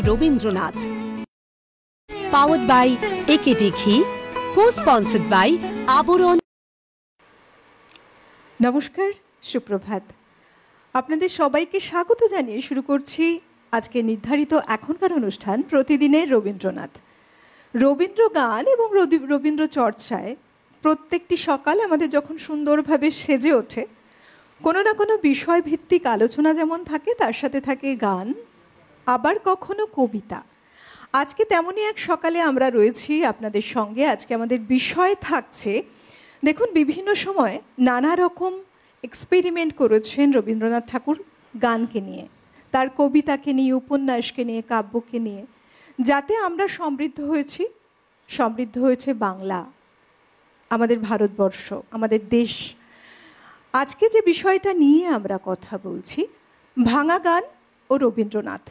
Rabindranath. Powered by AKD ঘি, কো-স্পন্সর্ড by আবরণ। নমস্কার, সুপ্রভাত। আপনাদের সবাইকে স্বাগত জানিয়ে শুরু করছি আজকে নির্ধারিত এখনকার অনুষ্ঠান প্রতিদিনের রবীন্দ্রনাথ। রবীন্দ্র গান এবং রবীন্দ্র চর্চায় প্রত্যেকটি সকাল আমাদের যখন সুন্দরভাবে সেজে ওঠে, কোনো না কোনো বিষয় ভিত্তিক আলোচনা যেমন থাকে, তার সাথে থাকে গান, আবার কখনো কবিতা। আজকে তেমনই এক সকালে আমরা রয়েছি আপনাদের সঙ্গে। আজকে আমাদের বিষয় থাকছে, দেখুন, বিভিন্ন সময় নানা রকম এক্সপেরিমেন্ট করেছেন রবীন্দ্রনাথ ঠাকুর গানকে নিয়ে, তার কবিতাকে নিয়ে, উপন্যাসকে নিয়ে, কাব্যকে নিয়ে, যাতে আমরা সমৃদ্ধ হয়েছে বাংলা, আমাদের ভারতবর্ষ, আমাদের দেশ। আজকে যে বিষয়টা নিয়ে আমরা কথা বলছি, ভাঙা গান ও রবীন্দ্রনাথ,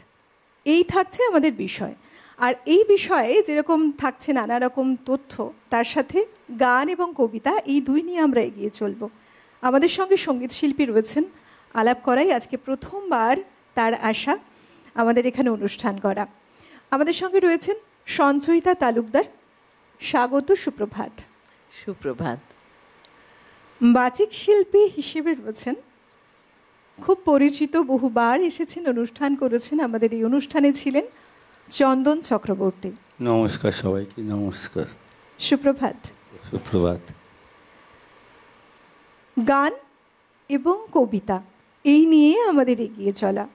এই থাকছে আমাদের বিষয়। আর এই বিষয়ে যেরকম থাকছে নানা রকম তথ্য, তার সাথে গান এবং কবিতা, এই দুই নিয়ে আমরা এগিয়ে চলব। আমাদের সঙ্গে সঙ্গীত শিল্পী রয়েছেন, আলাপ করাই আজকে প্রথমবার তার আশা আমাদের এখানে অনুষ্ঠান করা। আমাদের সঙ্গে রয়েছেন সঞ্চয়িতা তালুকদার। স্বাগত, সুপ্রভাত। সুপ্রভাত। বাচিক শিল্পী হিসেবে রয়েছেন, খুব পরিচিত, বহুবার এসেছেন, অনুষ্ঠান করেছেন। আমাদের এই অনুষ্ঠানে ছিলেন চন্দন চক্রবর্তী। নমস্কার সবাইকে। নমস্কার, সুপ্রভাত। সুপ্রভাত। গান এবং কবিতা, এই নিয়ে আমাদের এগিয়ে চলা।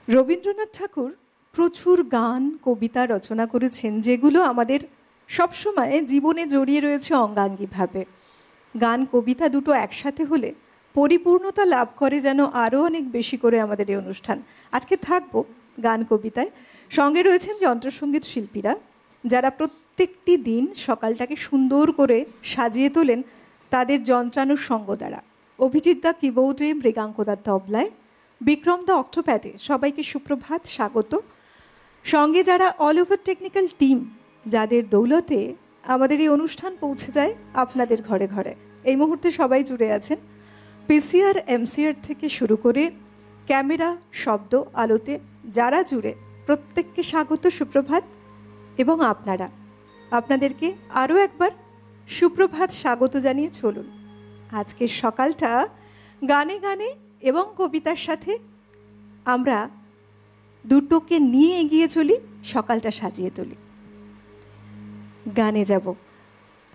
রবীন্দ্রনাথ ঠাকুর প্রচুর গান কবিতা রচনা করেছেন, যেগুলো আমাদের সবসময় জীবনে জড়িয়ে রয়েছে অঙ্গাঙ্গিভাবে। গান কবিতা দুটো একসাথে হলে পরিপূর্ণতা লাভ করে যেন আরও অনেক বেশি করে আমাদের এই অনুষ্ঠান। আজকে থাকবো গান কবিতায়। সঙ্গে রয়েছেন যন্ত্রসঙ্গীত শিল্পীরা, যারা প্রত্যেকটি দিন সকালটাকে সুন্দর করে সাজিয়ে তোলেন তাদের যন্ত্রানুষঙ্গ দ্বারা। অভিজিৎ দা কিবোর্ডে, মৃগাঙ্কদা তবলায়, বিক্রম দা অক্টোপ্যাডে। সবাইকে সুপ্রভাত, স্বাগত। সঙ্গে যারা অল ওভার টেকনিক্যাল টিম, যাদের দৌলতে আমাদের এই অনুষ্ঠান পৌঁছে যায় আপনাদের ঘরে ঘরে, এই মুহূর্তে সবাই জুড়ে আছেন। পিসিআর, এমসিআর থেকে শুরু করে ক্যামেরা, শব্দ, আলোতে যারা জুড়ে, প্রত্যেককে স্বাগত, সুপ্রভাত। এবং আপনাদেরকে আরও একবার সুপ্রভাত স্বাগত জানিয়ে চলুন আজকের সকালটা গানে গানে এবং কবিতার সাথে আমরা দুটোকে নিয়ে এগিয়ে চলি, সকালটা সাজিয়ে তুলি। গানে যাব।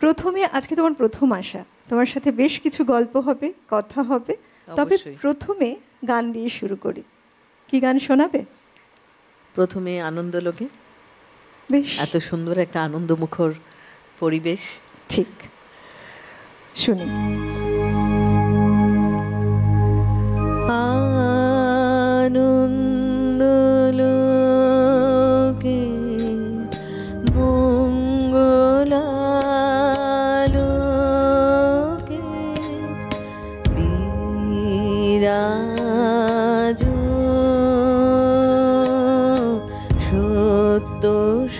প্রথমে আজকে তোমার প্রথম আসা, তোমার সাথে বেশ কিছু গল্প হবে, কথা হবে, তবে প্রথমে গান দিয়ে শুরু করি। কি গান শোনাবে? প্রথমে আনন্দলোকে। বেশ, এত সুন্দর একটা আনন্দমুখর পরিবেশ। ঠিক, শুনি। আনন্দলোকে মঙ্গলালোকে বিরাজ সত্য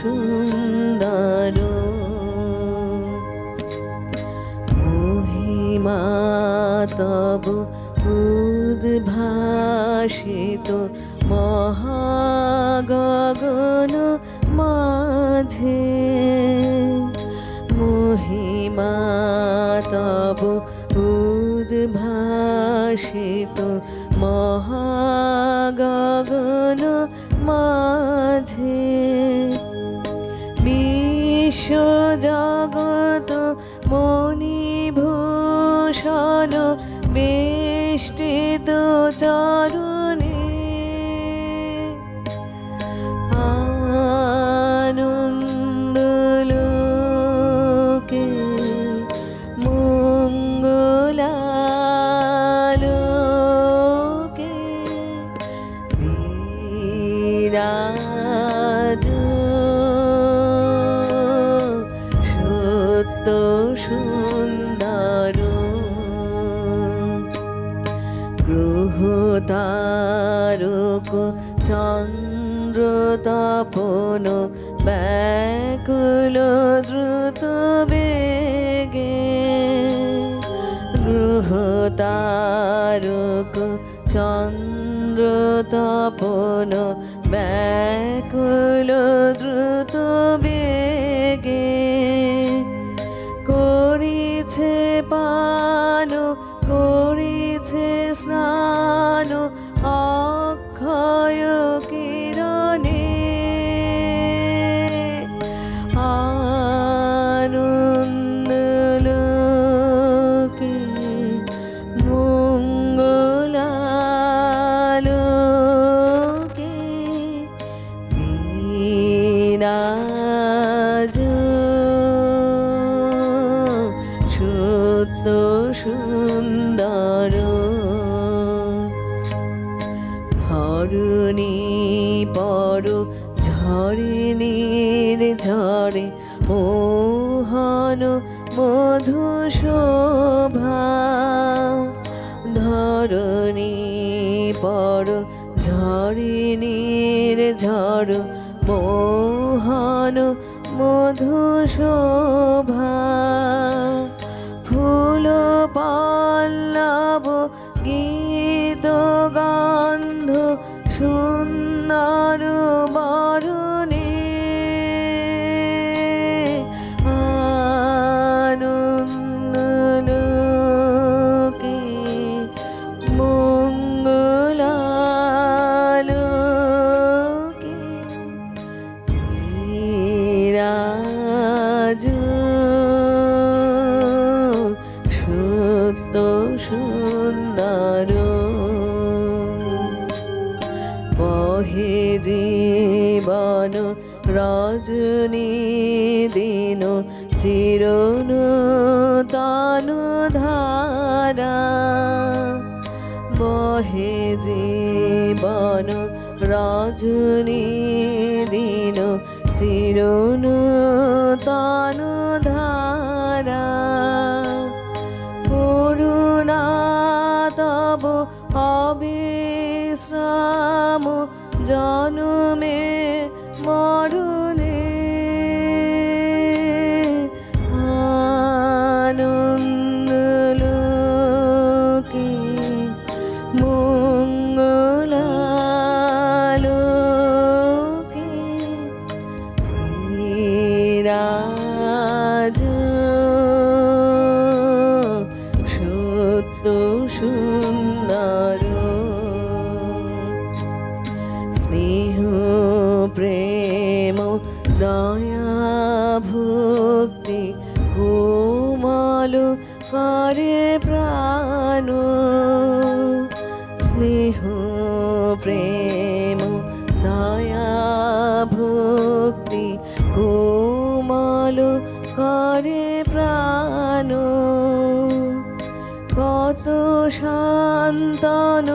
সুন্দর মহিমা তব উদ্ভাসিত মহাগগন মাঝে, মহিমা তব উদ্ভাসিত মহাগগন মাঝে, বিশ্বজগৎ মণিভূষণ বেষ্টিত চরণে, আনন্দলোকে মঙ্গলালোকে বিরাজ সত্য সুন্দর গ্রহ তারক চন্দ্র তপন ব্যাকুল দ্রুত বেগে, গ্রহ তারক চন্দ্র তপন ব্যাকুল রাজ সত্য সুন্দর ধরণী পর ঝরিণীর ঝরে মোহন মধু শোভা ধরণী পর ঝরিণীর ঝড় মোহন মধু শোভা ফুল পল্লব গীত গন্ধ সুন্দর বরণে আনন্দ লোকে মঙ্গলালোকে রাজ সত্য সুন্দর বহে জীবন রজনী দিন চিরন তানু ধারা বহে জীবন রজনী দিন চিরন তানু ধারা করুণা তব অবিশ্রাম জনমে মরণে আনন্দ লোকে মঙ্গলালোকে রাজ সত্য সুন্দর স্নেহ প্রেম দয়া ভক্তি কোমল করে প্রাণ স্নেহ প্রেম দয়া ভক্তি কোমল করে প্রাণ কত শান্তন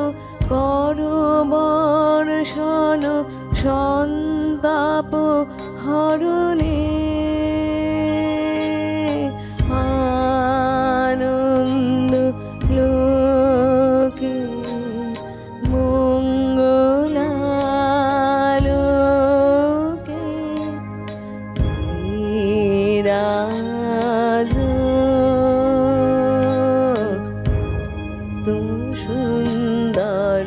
করো বর্ষণ সন্তাপ হরণে আনন্দ লোকে মঙ্গলালোকে রাজ সুন্দর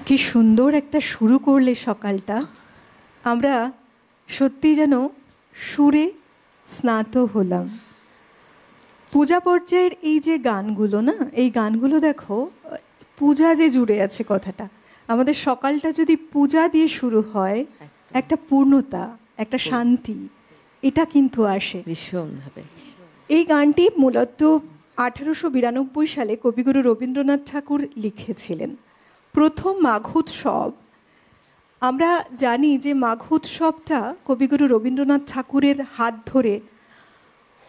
কি সুন্দর একটা শুরু করলে সকালটা। আমরা সত্যি যেন সুরে স্নাত হলাম। পূজা পর্যায়ের এই যে গানগুলো না, এই গানগুলো দেখো পূজা যে জুড়ে আছে কথাটা। আমাদের সকালটা যদি পূজা দিয়ে শুরু হয়, একটা পূর্ণতা, একটা শান্তি, এটা কিন্তু আসে ভীষণভাবে। এই গানটি মূলত 1892 সালে কবিগুরু রবীন্দ্রনাথ ঠাকুর লিখেছিলেন। প্রথম মাঘোৎসব, আমরা জানি যে মাঘোৎসবটা কবিগুরু রবীন্দ্রনাথ ঠাকুরের হাত ধরে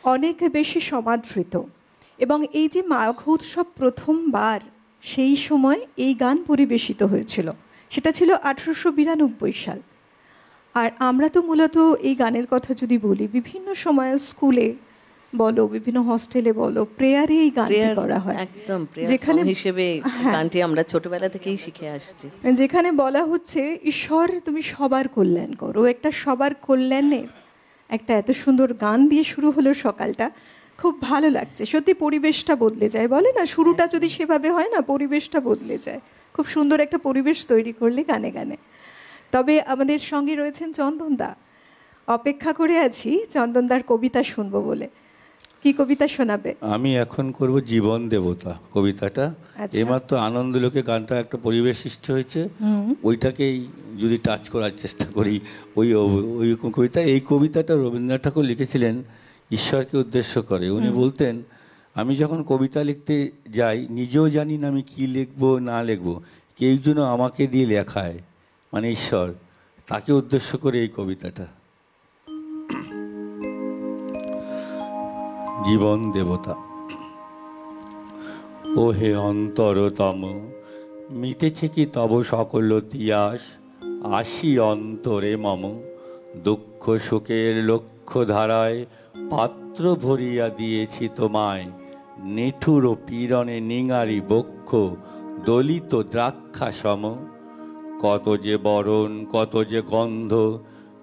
অনেক বেশি সমাদৃত, এবং এই যে মাঘোৎসব প্রথমবার সেই সময় এই গান পরিবেশিত হয়েছিল, সেটা ছিল 1892 সাল। আর আমরা তো মূলত এই গানের কথা যদি বলি, বিভিন্ন সময় স্কুলে বলো, বিভিন্ন হস্টেলে বলো, প্রেয়ারে এই গানটি করা হয়, একদম যেখানে হিসেবে গানটি আমরা ছোটবেলা থেকেই শিখে আসছি, যেখানে বলা হচ্ছে ঈশ্বর তুমি সবার কল্যাণ করো। একটা সবার কল্যাণের একটা এত সুন্দর গান দিয়ে শুরু হলো সকালটা, খুব ভালো লাগছে। সত্যি পরিবেশটা বদলে যায়, বলে না, শুরুটা যদি সেভাবে হয় না, পরিবেশটা বদলে যায়। খুব সুন্দর একটা পরিবেশ তৈরি করলে গানে গানে। তবে আমাদের সঙ্গে রয়েছেন চন্দনদা, অপেক্ষা করে আছি চন্দনদার কবিতা শুনবো বলে। কি কবিতা শোনাবে? আমি এখন করব জীবন দেবতা কবিতাটা। এইমাত্র আনন্দলোকে গানটা একটা পরিবেশ সৃষ্টি হয়েছে, ওইটাকেই যদি টাচ করার চেষ্টা করি, ওই কবিতা। এই কবিতাটা রবীন্দ্রনাথ ঠাকুর লিখেছিলেন ঈশ্বরকে উদ্দেশ্য করে। উনি বলতেন, আমি যখন কবিতা লিখতে যাই নিজেও জানি না আমি কী লিখবো না লিখবো, কেউ যেন আমাকে দিয়ে লেখায়, মানে ঈশ্বর, তাকে উদ্দেশ্য করে এই কবিতাটা। জীবন দেবতা। ও হে অন্তরতম, মিটেছে কি তব সকল তিয়াস, আসি অন্তরে মম, দুঃখ সুখের লক্ষ্য ধারায় পাত্র ভরিয়া দিয়েছি তোমায়, নিঠুর ও পীড়নে নিঙারি বক্ষ দলিত দ্রাক্ষা সম, কত যে বরণ, কত যে গন্ধ,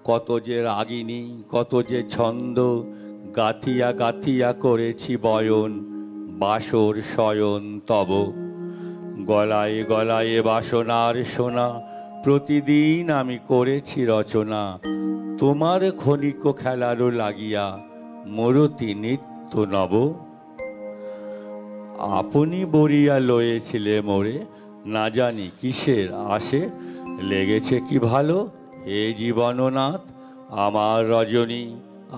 কত যে রাগিনী, কত যে ছন্দ, গাথিয়া গাথিয়া করেছি বয়ন, বাসর শয়ন তব, গলায় গলায় বাসনার সোনা, প্রতিদিন আমি করেছি রচনা, তোমার ক্ষণিক খেলারও লাগিয়া মরতি নিত্য নব, আপনি বরিয়া লয়েছিলে মোরে, না জানি কিসের আসে, লেগেছে কি ভালো হে জীবননাথ, আমার রজনী,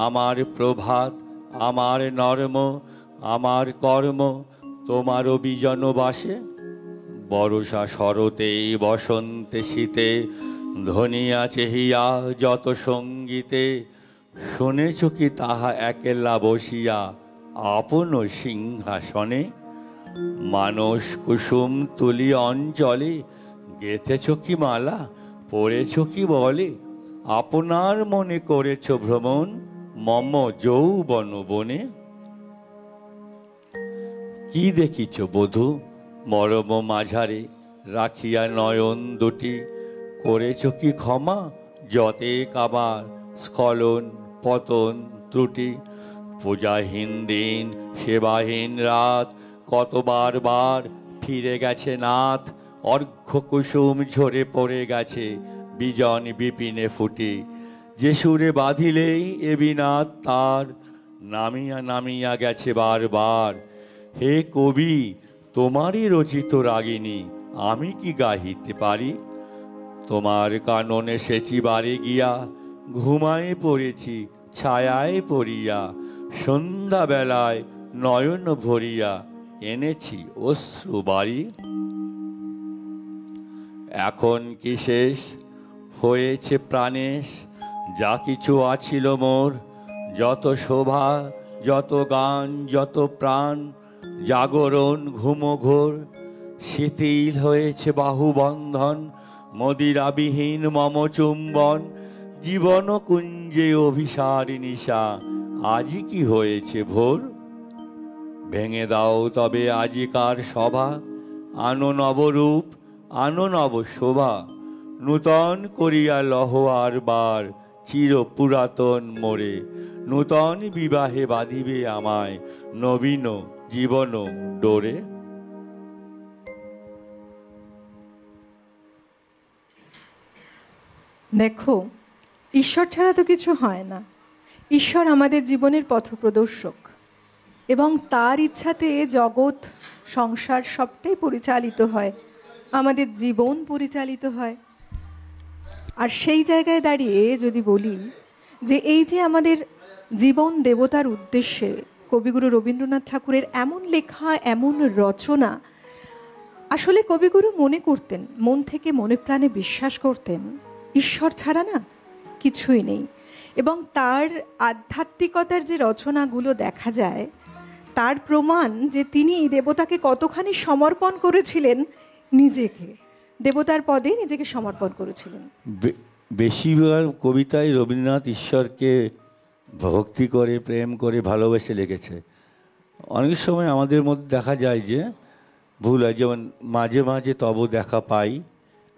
আমার প্রভাত, আমার নর্ম, আমার কর্ম তোমারও বিজন বাসে, বর্ষা শরতে বসন্তে শীতে ধনিয়া চেহিয়া যত সঙ্গীতে, শুনেছ কি তাহা একলা বসিয়া আপন সিংহাসনে, মানস কুসুম তুলি অঞ্চলে গেথেছ কি মালা, পড়েছ কি বলে, আপনার মনে করেছ ভ্রমণ মম যৌবন বনে, কি দেখিছ বধূ মরম মাঝারে রাখিয়া নয়ন দুটি, করেছ কি ক্ষমা যতে কাবার স্খলন পতন ত্রুটি, পূজাহীন দিন সেবাহীন রাত কতবার বার ফিরে গেছে নাথ, অর্ঘ্য কুসুম ঝরে পড়ে গেছে বিজন বিপিনে ফুটি, যে সুরে বাঁধিলেই এ বিনাদ তার নামিয়া নামিয়া গেছে বারবার, হে কবি তোমারই রচিত রাগিনী আমি কি গাহিতে পারি, তোমার কাননে সেচি বারে গিয়া ঘুমায়ে পড়েছি ছায়ায় পড়িয়া, সন্ধ্যা বেলায় নয়ন ভরিয়া এনেছি অশ্রু বাড়ি, এখন কি শেষ হয়েছে প্রাণেশ, যা কিছু আছিল মোর, যত শোভা যত গান যত প্রাণ, জাগরণ ঘুমঘোর শিথিল হয়েছে বাহুবন্ধন, মদিরাবিহীন মম চুম্বন, জীবন কুঞ্জে অভিসার নিশা, আজি কি হয়েছে ভোর, ভেঙে দাও তবে আজিকার সভা, আনো নবরূপ আনো নব শোভা, নূতন করিয়া লহ আর বার চির পুরাতন মোরে, নূতন বিবাহে বাঁধিবে আমায় নবীন জীবন ডোরে। দেখো, ঈশ্বর ছাড়া তো কিছু হয় না। ঈশ্বর আমাদের জীবনের পথপ্রদর্শক এবং তার ইচ্ছাতে জগৎ সংসার সবটাই পরিচালিত হয়, আমাদের জীবন পরিচালিত হয়। আর সেই জায়গায় দাঁড়িয়ে যদি বলি যে এই যে আমাদের জীবন দেবতার উদ্দেশ্যে কবিগুরু রবীন্দ্রনাথ ঠাকুরের এমন লেখা এমন রচনা, আসলে কবিগুরু মনে করতেন, মন থেকে মনে প্রাণে বিশ্বাস করতেন ঈশ্বর ছাড়া না কিছুই নেই, এবং তার আধ্যাত্মিকতার যে রচনাগুলো দেখা যায় তার প্রমাণ যে তিনি দেবতাকে কতখানি সমর্পণ করেছিলেন, নিজেকে দেবতার পদে নিজেকে সমর্পণ করেছিলেন। বেশিরভাগ কবিতায় রবীন্দ্রনাথ ঈশ্বরকে ভক্তি করে প্রেম করে ভালোবেসে লিখেছে। অনেক সময় আমাদের মধ্যে দেখা যায় যে ভুল হয়, যেমন মাঝে মাঝে তব দেখা পাই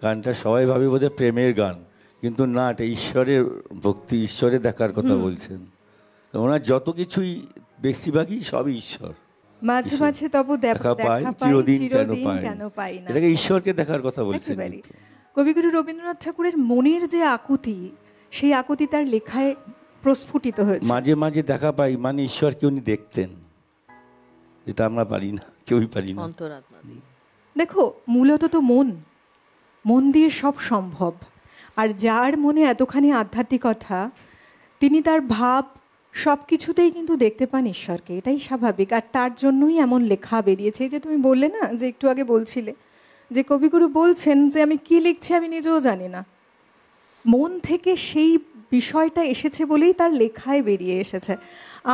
গানটা সবাই ভাবে বোধহয় প্রেমের গান, কিন্তু না, এটা ঈশ্বরের ভক্তি, ঈশ্বরের দেখার কথা বলছেন। ওনার যত কিছুই বেশিরভাগই সবই ঈশ্বর। মাঝে মাঝে তব দেখা পাই চিরদিন কেন পাই না, এটাকে ঈশ্বরকে দেখার কথা বলছেন। কবিগুরু রবীন্দ্রনাথ ঠাকুরের মনের যে আকুতি, সেই আকুতি তার লেখায় প্রস্ফুটিত হয়েছে। মাঝে মাঝে দেখা পাই মানে ঈশ্বরকে উনি দেখতেন, যেটা আমরা পারি না, কেউই পারি না। দেখো, মূলত তো মন দিয়ে সব সম্ভব। আর যার মনে এতখানি আধ্যাত্মিকতা, তিনি তার ভাব সব কিছুতেই কিন্তু দেখতে পান ঈশ্বরকে, এটাই স্বাভাবিক। আর তার জন্যই এমন লেখা বেরিয়েছে। এই যে তুমি বললে না, যে একটু আগে বলছিলে যে কবিগুরু বলছেন যে আমি কি লিখছি আমি নিজেও জানি না, মন থেকে সেই বিষয়টা এসেছে বলেই তার লেখায় বেরিয়ে এসেছে।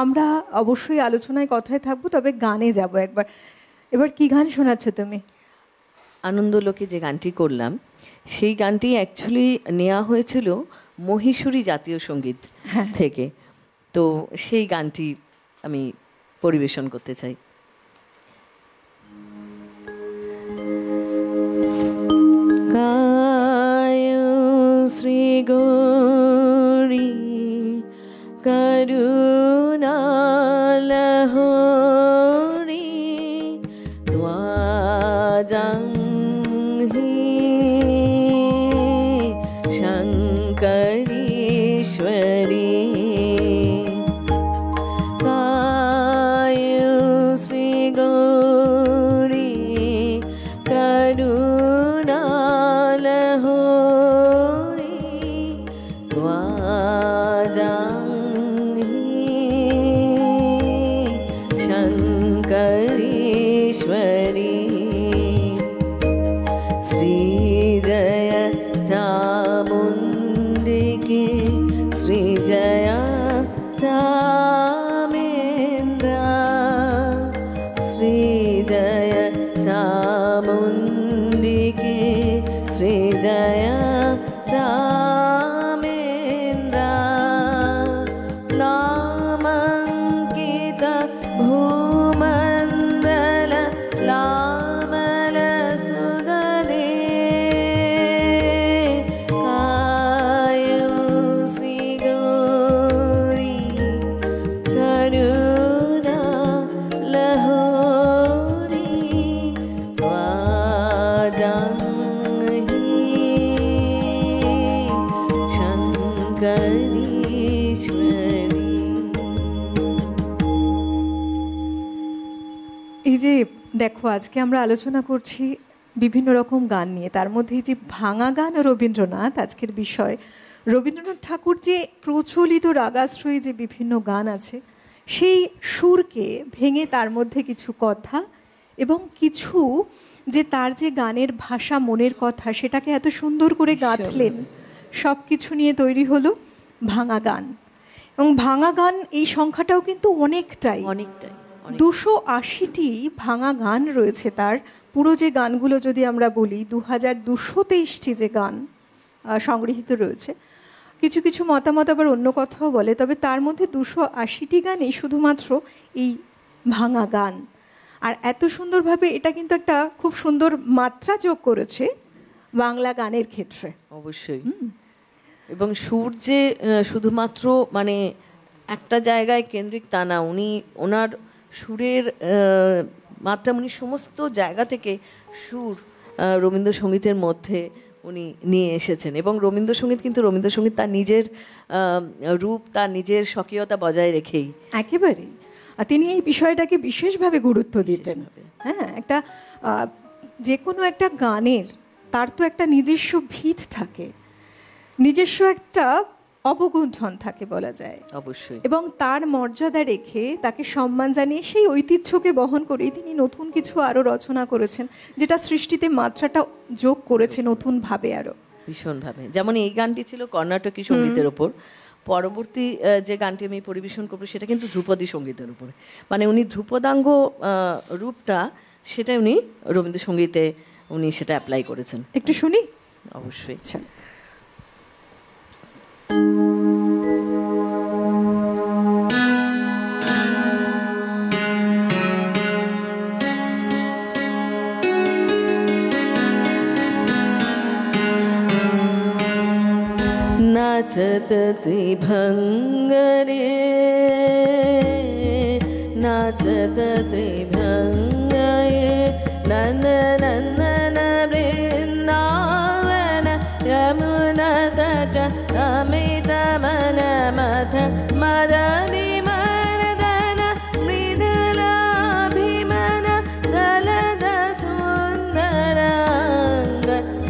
আমরা অবশ্যই আলোচনায় কথায় থাকবো, তবে গানে যাব একবার। এবার কি গান শোনাচ্ছ তুমি? আনন্দলোকে যে গানটি করলাম সেই গানটি অ্যাকচুয়ালি নেওয়া হয়েছিল মহীশূরী জাতীয় সঙ্গীত থেকে, তো সেই গানটি আমি পরিবেশন করতে চাই। গায় শ্রী গৌরী করুণালহরী ত্বাজাং হি শঙ্করীশ্বরী এই যে দেখো, আজকে আমরা আলোচনা করছি বিভিন্ন রকম গান নিয়ে, তার মধ্যে যে ভাঙা গান ও রবীন্দ্রনাথ আজকের বিষয়। রবীন্দ্রনাথ ঠাকুর যে প্রচলিত রাগাশ্রয়ী যে বিভিন্ন গান আছে, সেই সুরকে ভেঙে তার মধ্যে কিছু কথা এবং কিছু যে তার যে গানের ভাষা, মনের কথা, সেটাকে এত সুন্দর করে গাঁথলেন, সব কিছু নিয়ে তৈরি হলো ভাঙা গান। এবং ভাঙা গান এই সংখ্যাটাও কিন্তু অনেকটাই 280টি ভাঙা গান রয়েছে তার। পুরো যে গানগুলো যদি আমরা বলি 2223টি যে গান সংগৃহীত রয়েছে। কিছু কিছু মতামত আবার অন্য কথাও বলে, তবে তার মধ্যে 280টি গানই শুধুমাত্র এই ভাঙা গান। আর এত সুন্দরভাবে এটা কিন্তু একটা খুব সুন্দর মাত্রা যোগ করেছে বাংলা গানের ক্ষেত্রে। অবশ্যই। এবং সুর যে শুধুমাত্র মানে একটা জায়গায় কেন্দ্রিক তা না, উনি ওনার সুরের মাত্রা উনি সমস্ত জায়গা থেকে সুর রবীন্দ্রসঙ্গীতের মধ্যে উনি নিয়ে এসেছেন। এবং রবীন্দ্রসঙ্গীত কিন্তু রবীন্দ্রসঙ্গীত তার নিজের রূপ, তার নিজের স্বকীয়তা বজায় রেখেই একেবারেই তিনি এই বিষয়টাকে বিশেষভাবে গুরুত্ব দিতেন। হ্যাঁ, একটা যে কোনো একটা গানের তার তো একটা নিজস্ব ভিত থাকে, নিজস্ব একটা অবগুণ্ঠন থাকে বলা যায়। অবশ্যই। এবং তার মর্যাদা রেখে তাকে সম্মান জানিয়ে সেই ঐতিহ্যকে বহন করেই তিনি নতুন কিছু আরও রচনা করেছেন, যেটা সৃষ্টিতে মাত্রাটা যোগ করেছে নতুনভাবে আরও ভীষণভাবে। যেমন এই গানটি ছিল কর্ণাটকী সঙ্গীতের ওপর, পরবর্তী যে গানটি আমি পরিবেশন করবো সেটা কিন্তু ধ্রুপদী সঙ্গীতের উপরে। মানে উনি ধ্রুপদাঙ্গ রূপটা সেটা উনি রবীন্দ্রসঙ্গীতে উনি সেটা অ্যাপ্লাই করেছেন। একটু শুনি। অবশ্যই। আচ্ছা। नाचत त्रिभंगरे, नाचत त्रिभंगये, नंद नंदन वृंदावन यमुना तट अमित मन मथ मद विमर्दन मृदुलाभिमन दलद सुंदरांग,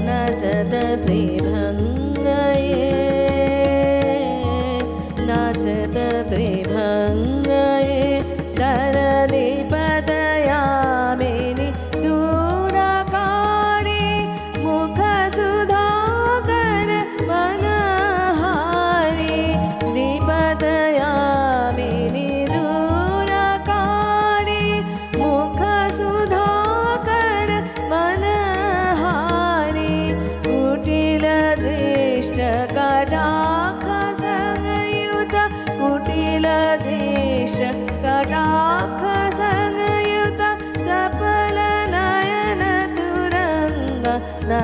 नाचत त्रिभंगये, नाचत त्रिभंगये।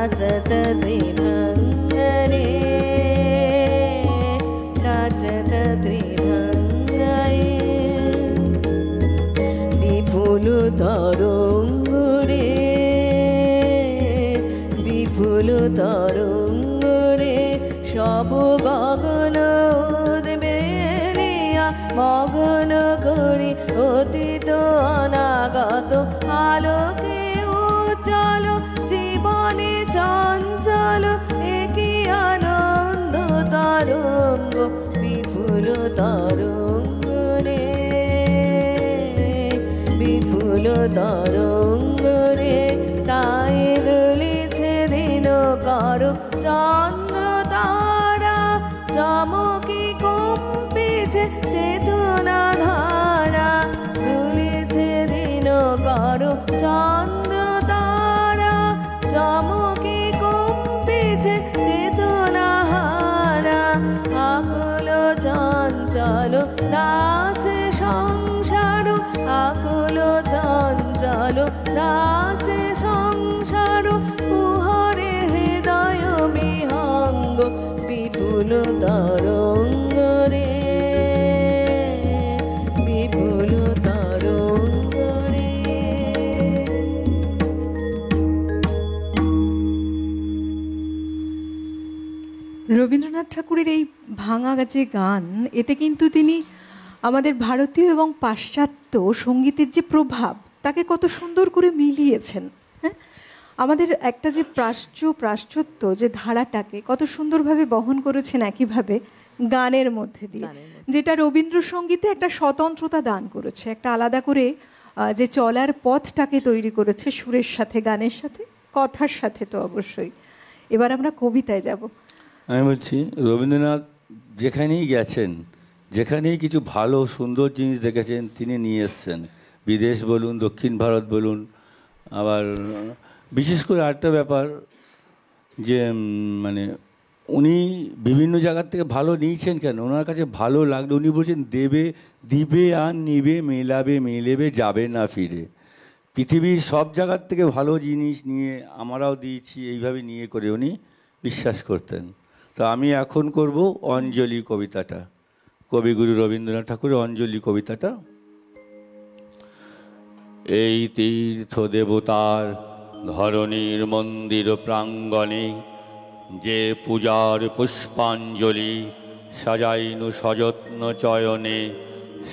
नाचत त्रिभंगरे नाचत त्रिभंगरे विपुल तरंगरे विपुल तरंगरे सब गगन उद्বেলিয়া মগন করি অতীত অনাগত আলোকে উজ্জ্বল জীবনে চঞ্চল একই আনন্দ তরঙ্গ বিপুল তরঙ্গ রে বিপুল তরঙ্গ রে তাই দুলিছে দিন কর চন্দ্র তারা চমকি কম্পিছে চেতনা ধারা দুলিছে দিন কর চন্দ্র তারা চমকি কম্পিছে চেতনা হারা আকুল চঞ্চল নাচে সংসার আকুল চঞ্চল নাচে সংসার কুহরে হৃদয় বিহঙ্গ বিপুল তরঙ্গ রে বিপুল তরঙ্গ রে। রবীন্দ্রনাথ ঠাকুরের এই ভাঙা যে গান, এতে কিন্তু তিনি আমাদের ভারতীয় এবং পাশ্চাত্য সঙ্গীতের যে প্রভাব তাকে কত সুন্দর করে মিলিয়েছেন। হ্যাঁ, আমাদের একটা যে পাশ্চাত্য যে ধারাটাকে কত সুন্দরভাবে বহন করেছেন একইভাবে গানের মধ্যে দিয়ে, যেটা রবীন্দ্রসঙ্গীতে একটা স্বতন্ত্রতা দান করেছে, একটা আলাদা করে যে চলার পথটাকে তৈরি করেছে সুরের সাথে, গানের সাথে, কথার সাথে। তো অবশ্যই এবার আমরা কবিতায় যাব। আমি বলছি রবীন্দ্রনাথ যেখানেই গেছেন, যেখানেই কিছু ভালো সুন্দর জিনিস দেখেছেন তিনি নিয়ে এসছেন, বিদেশ বলুন, দক্ষিণ ভারত বলুন। আবার বিশেষ করে আরেকটা ব্যাপার যে মানে উনি বিভিন্ন জায়গার থেকে ভালো নিয়েছেন কেন, ওনার কাছে ভালো লাগলো। উনি বলছেন দেবে দিবে আর নিবে, মেলাবে মেলেবে, যাবে না ফিরে। পৃথিবীর সব জায়গার থেকে ভালো জিনিস নিয়ে আমরাও দিয়েছি, এইভাবে নিয়ে করে উনি বিশ্বাস করতেন। তো আমি এখন করব অঞ্জলি কবিতাটা, কবিগুরু রবীন্দ্রনাথ ঠাকুরের অঞ্জলি কবিতাটা। এই তীর্থ দেবতার ধরণীর মন্দির প্রাঙ্গণে যে পূজার পুষ্পাঞ্জলি সাজাইনু সযত্ন চয়নে,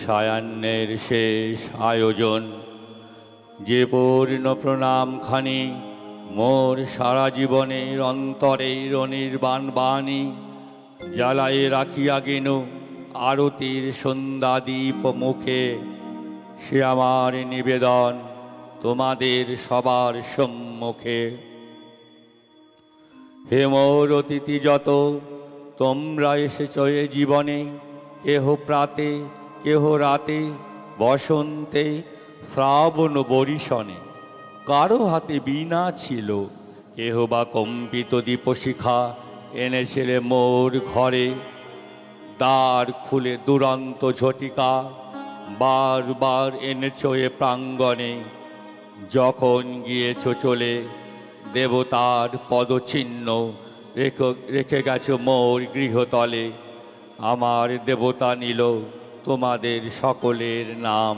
সায়ান্নের শেষ আয়োজন যে পূর্ণ প্রণামখানি মোর সারা জীবনের অন্তরের অনির্বাণ বাণী জ্বালায় রাখিয়া গেনু আরতির সন্ধ্যাদীপ মুখে। সে আমার নিবেদন তোমাদের সবার সম্মুখে। হে মোর অতিথি যত তোমরা এসেছ এ জীবনে, কেহ প্রাতে কেহ রাতে, বসন্তে শ্রাবণ বরিশনে। কারো হাতে বীণা ছিল, কেহ বা কম্পিত দীপশিখা এনেছিলে মোর ঘরে। দ্বার খুলে দুরন্ত ঝটিকা বারবার এনেছ এ প্রাঙ্গণে। যখন গিয়েছ চলে দেবতার পদচিহ্ন রেখে গেছ মোর গৃহতলে। আমার দেবতা নিল তোমাদের সকলের নাম,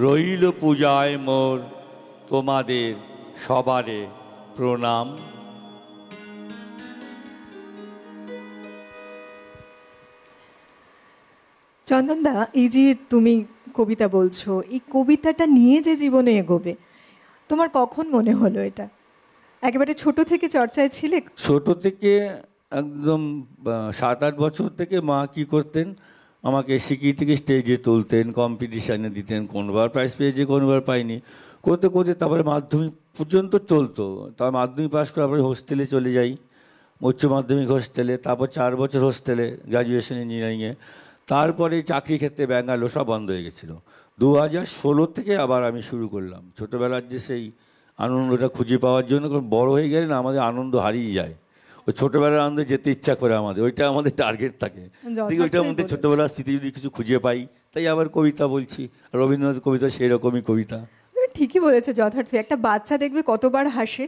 রইল পূজায় মোর তোমাদের সবারে প্রণাম। চন্দনদা, এই যে তুমি কবিতা বলছো, এই কবিতাটা নিয়ে যে জীবনে এগোবে, তোমার কখন মনে হলো এটা? একেবারে ছোট থেকে চর্চায় ছিলে? ছোট থেকে একদম 7-8 বছর থেকে মা কি করতেন, আমাকে শিখিয়ে থেকে স্টেজে তুলতেন, কম্পিটিশানে দিতেন। কোনবার প্রাইজ পেয়েছি, কোনবার পাইনি। করতে করতে তারপরে মাধ্যমিক পর্যন্ত চলতো। তার মাধ্যমিক পাস করার পরে হোস্টেলে চলে যাই, উচ্চ মাধ্যমিক হোস্টেলে, তারপর 4 বছর হোস্টেলে, গ্র্যাজুয়েশন ইঞ্জিনিয়ারিংয়ে। তারপরে চাকরি ক্ষেত্রে ব্যাঙ্গালোর সব বন্ধ হয়ে গেছিলো। 2016 থেকে আবার আমি শুরু করলাম ছোটোবেলার যে সেই আনন্দটা খুঁজে পাওয়ার জন্য। কারণ বড় হয়ে গেলে না আমাদের আনন্দ হারিয়ে যায়, ওই ছোটোবেলার আনন্দে যেতে ইচ্ছা করে আমাদের, ওইটা আমাদের টার্গেট থাকে। ওইটার মধ্যে ছোটোবেলার স্মৃতি যদি কিছু খুঁজে পাই, তাই আবার কবিতা বলছি। রবীন্দ্রনাথ কবিতা সেই রকমই কবিতা। তুমি ঠিকই বলেছো, যথার্থ। একটা বাচ্চা দেখবে কতবার হাসে,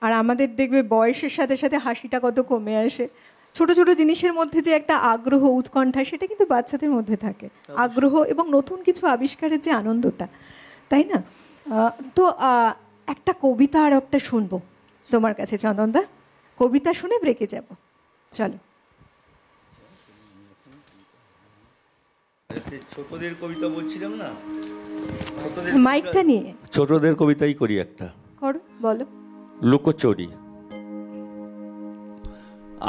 আর আমাদের দেখবে বয়সের সাথে সাথে হাসিটা কত কমে আসে। ছোট ছোট জিনিসের মধ্যে যে একটা আগ্রহ উৎকণ্ঠা সেটা কিন্তু বাচ্চাদের মধ্যে থাকে, আগ্রহ এবং নতুন কিছু আবিষ্কারের যে আনন্দটা, তাই না? তো একটা কবিতা আর একটা শুনবো তোমার কাছে চন্দনদা, কবিতা শুনে ব্রেকে যাব, চলো। ছোটদের কবিতা বলছিলাম না, মাইকটা নিয়ে ছোটদের কবিতাই করি একটা। করো, বলো। লুকোচুরি।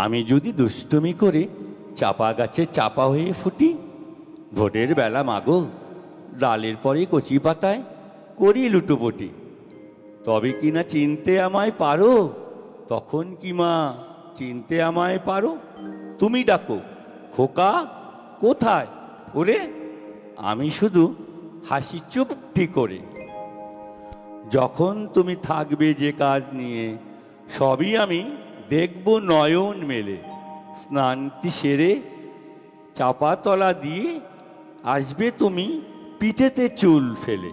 আমি যদি দুষ্টুমি করে চাপা গাছে চাপা হয়ে ফুটি, ভোরের বেলা মাগো ডালের পরে কচি পাতায় করি লুটোপুটি, তবে কি না চিনতে আমায় পারো? তখন কি মা চিনতে আমায় পারো? তুমি ডাকো খোকা কোথায়? ওরে আমি শুধু হাসি চুপটি করে। যখন তুমি থাকবে যে কাজ নিয়ে, সবই আমি দেখব নয়ন মেলে। স্নানটি সেরে চাপা তলা দিয়ে আসবে তুমি পিঠেতে চুল ফেলে।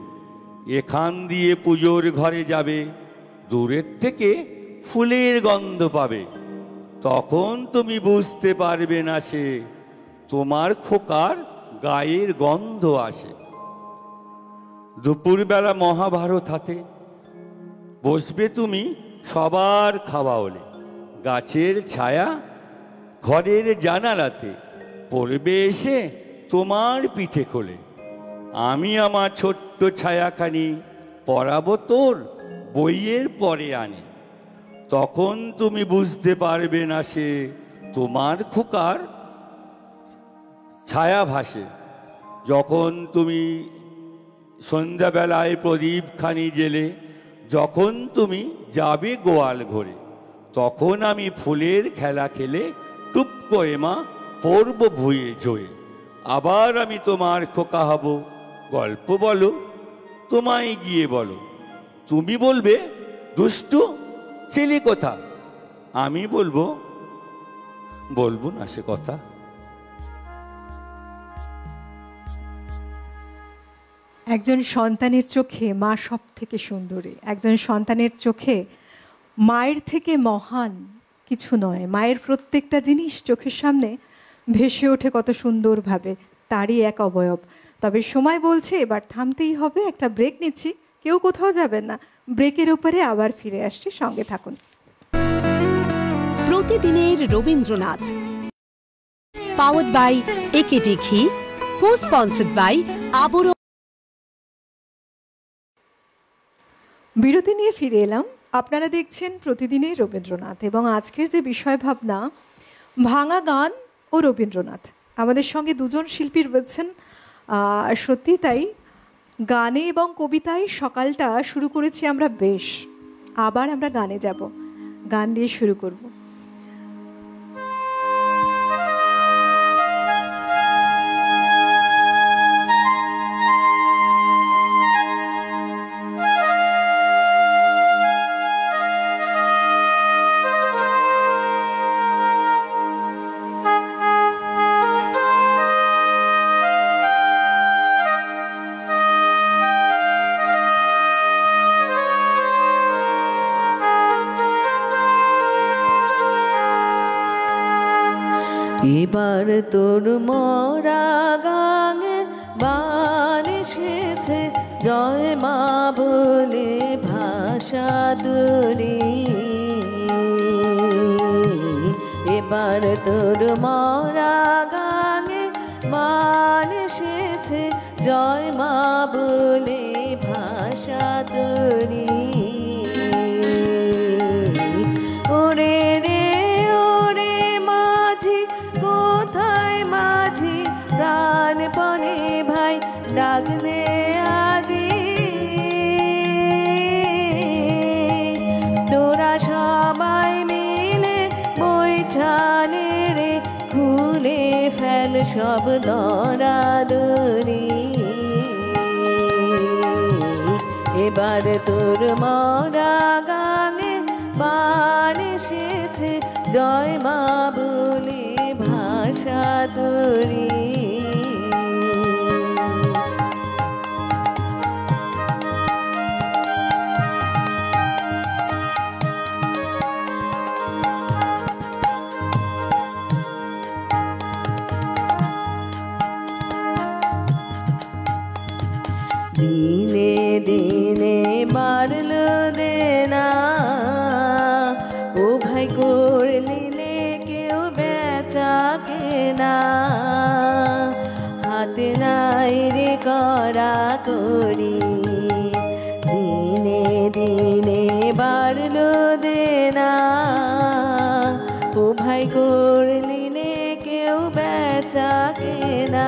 এখান দিয়ে পুজোর ঘরে যাবে, দূরের থেকে ফুলের গন্ধ পাবে। তখন তুমি বুঝতে পারবে না সে তোমার খোকার গায়ের গন্ধ আসে। দুপুরবেলা মহাভারত হাতে বসবে তুমি সবার খাওয়া হলে, গাছের ছায়া ঘরের জানালাতে পড়বে এসে তোমার পিঠে খোলে। আমি আমার ছোট্ট ছায়াখানি পরাবো তোর বইয়ের পরে আনি। তখন তুমি বুঝতে পারবে না সে তোমার খোকার ছায়া ভাসে। যখন তুমি সন্ধ্যাবেলায় প্রদীপখানি জেলে যখন তুমি যাবে গোয়াল ঘরে, তখন আমি ফুলের খেলা খেলে টুপ করে মা পড়ব ভুয়ে জয়ে। আবার আমি তোমার খোকা হব, গল্প বলো তোমায় গিয়ে বলো। তুমি বলবে দুষ্টু ছেলে কথা, আমি বলবো না সে কথা। একজন সন্তানের চোখে মা সব থেকে সুন্দরী, একজন সন্তানের চোখে মায়ের থেকে মহান কিছু নয়। মায়ের প্রত্যেকটা জিনিস চোখের সামনে ভেসে ওঠে কত সুন্দরভাবে, তারই এক অবয়ব। তবে সময় বলছে এবার থামতেই হবে, একটা ব্রেক নিচ্ছি, কেউ কোথাও যাবেন না, ব্রেকের উপরে আবার ফিরে আসছি, সঙ্গে থাকুন। প্রতিদিনের রবীন্দ্রনাথ, পাওয়ার্ড বাই একেডি ঘি, কো স্পন্সর্ড বাই আবরণ। বিরতি নিয়ে ফিরে এলাম। আপনারা দেখছেন প্রতিদিনের রবীন্দ্রনাথ এবং আজকের যে বিষয় ভাবনা ভাঙা গান ও রবীন্দ্রনাথ। আমাদের সঙ্গে দুজন শিল্পী রয়েছেন, সত্যি তাই। গানে এবং কবিতায় সকালটা শুরু করেছি আমরা বেশ, আবার আমরা গানে যাব, গান দিয়ে শুরু করব। এবার তোর মরা গাঙে বান এসেছে, জয় মা বলে ভাষা দূরে। এবার তোর মরা গাঙে বান এসেছে, জয় মা বলে ভাষা দূরে। ওরে রে ওরে মাঝি, কোথায় মাঝি, প্রাণপণে ভাই ডাক দে আজি। তোরা সবাই মিলে বৈঠানে রে খুলে ফেল সব দরাদরি। এবার তোর মরা গানে বান এসেছে, জয় মা বলে ভাষা তরি। ভাই করলিনে কেউ বেচা কেনা, হাতে নাই রে করা করি, দিনে দিনে বাড়লো দেনা। ও ভাই করলিনে কেউ বেচা কেনা,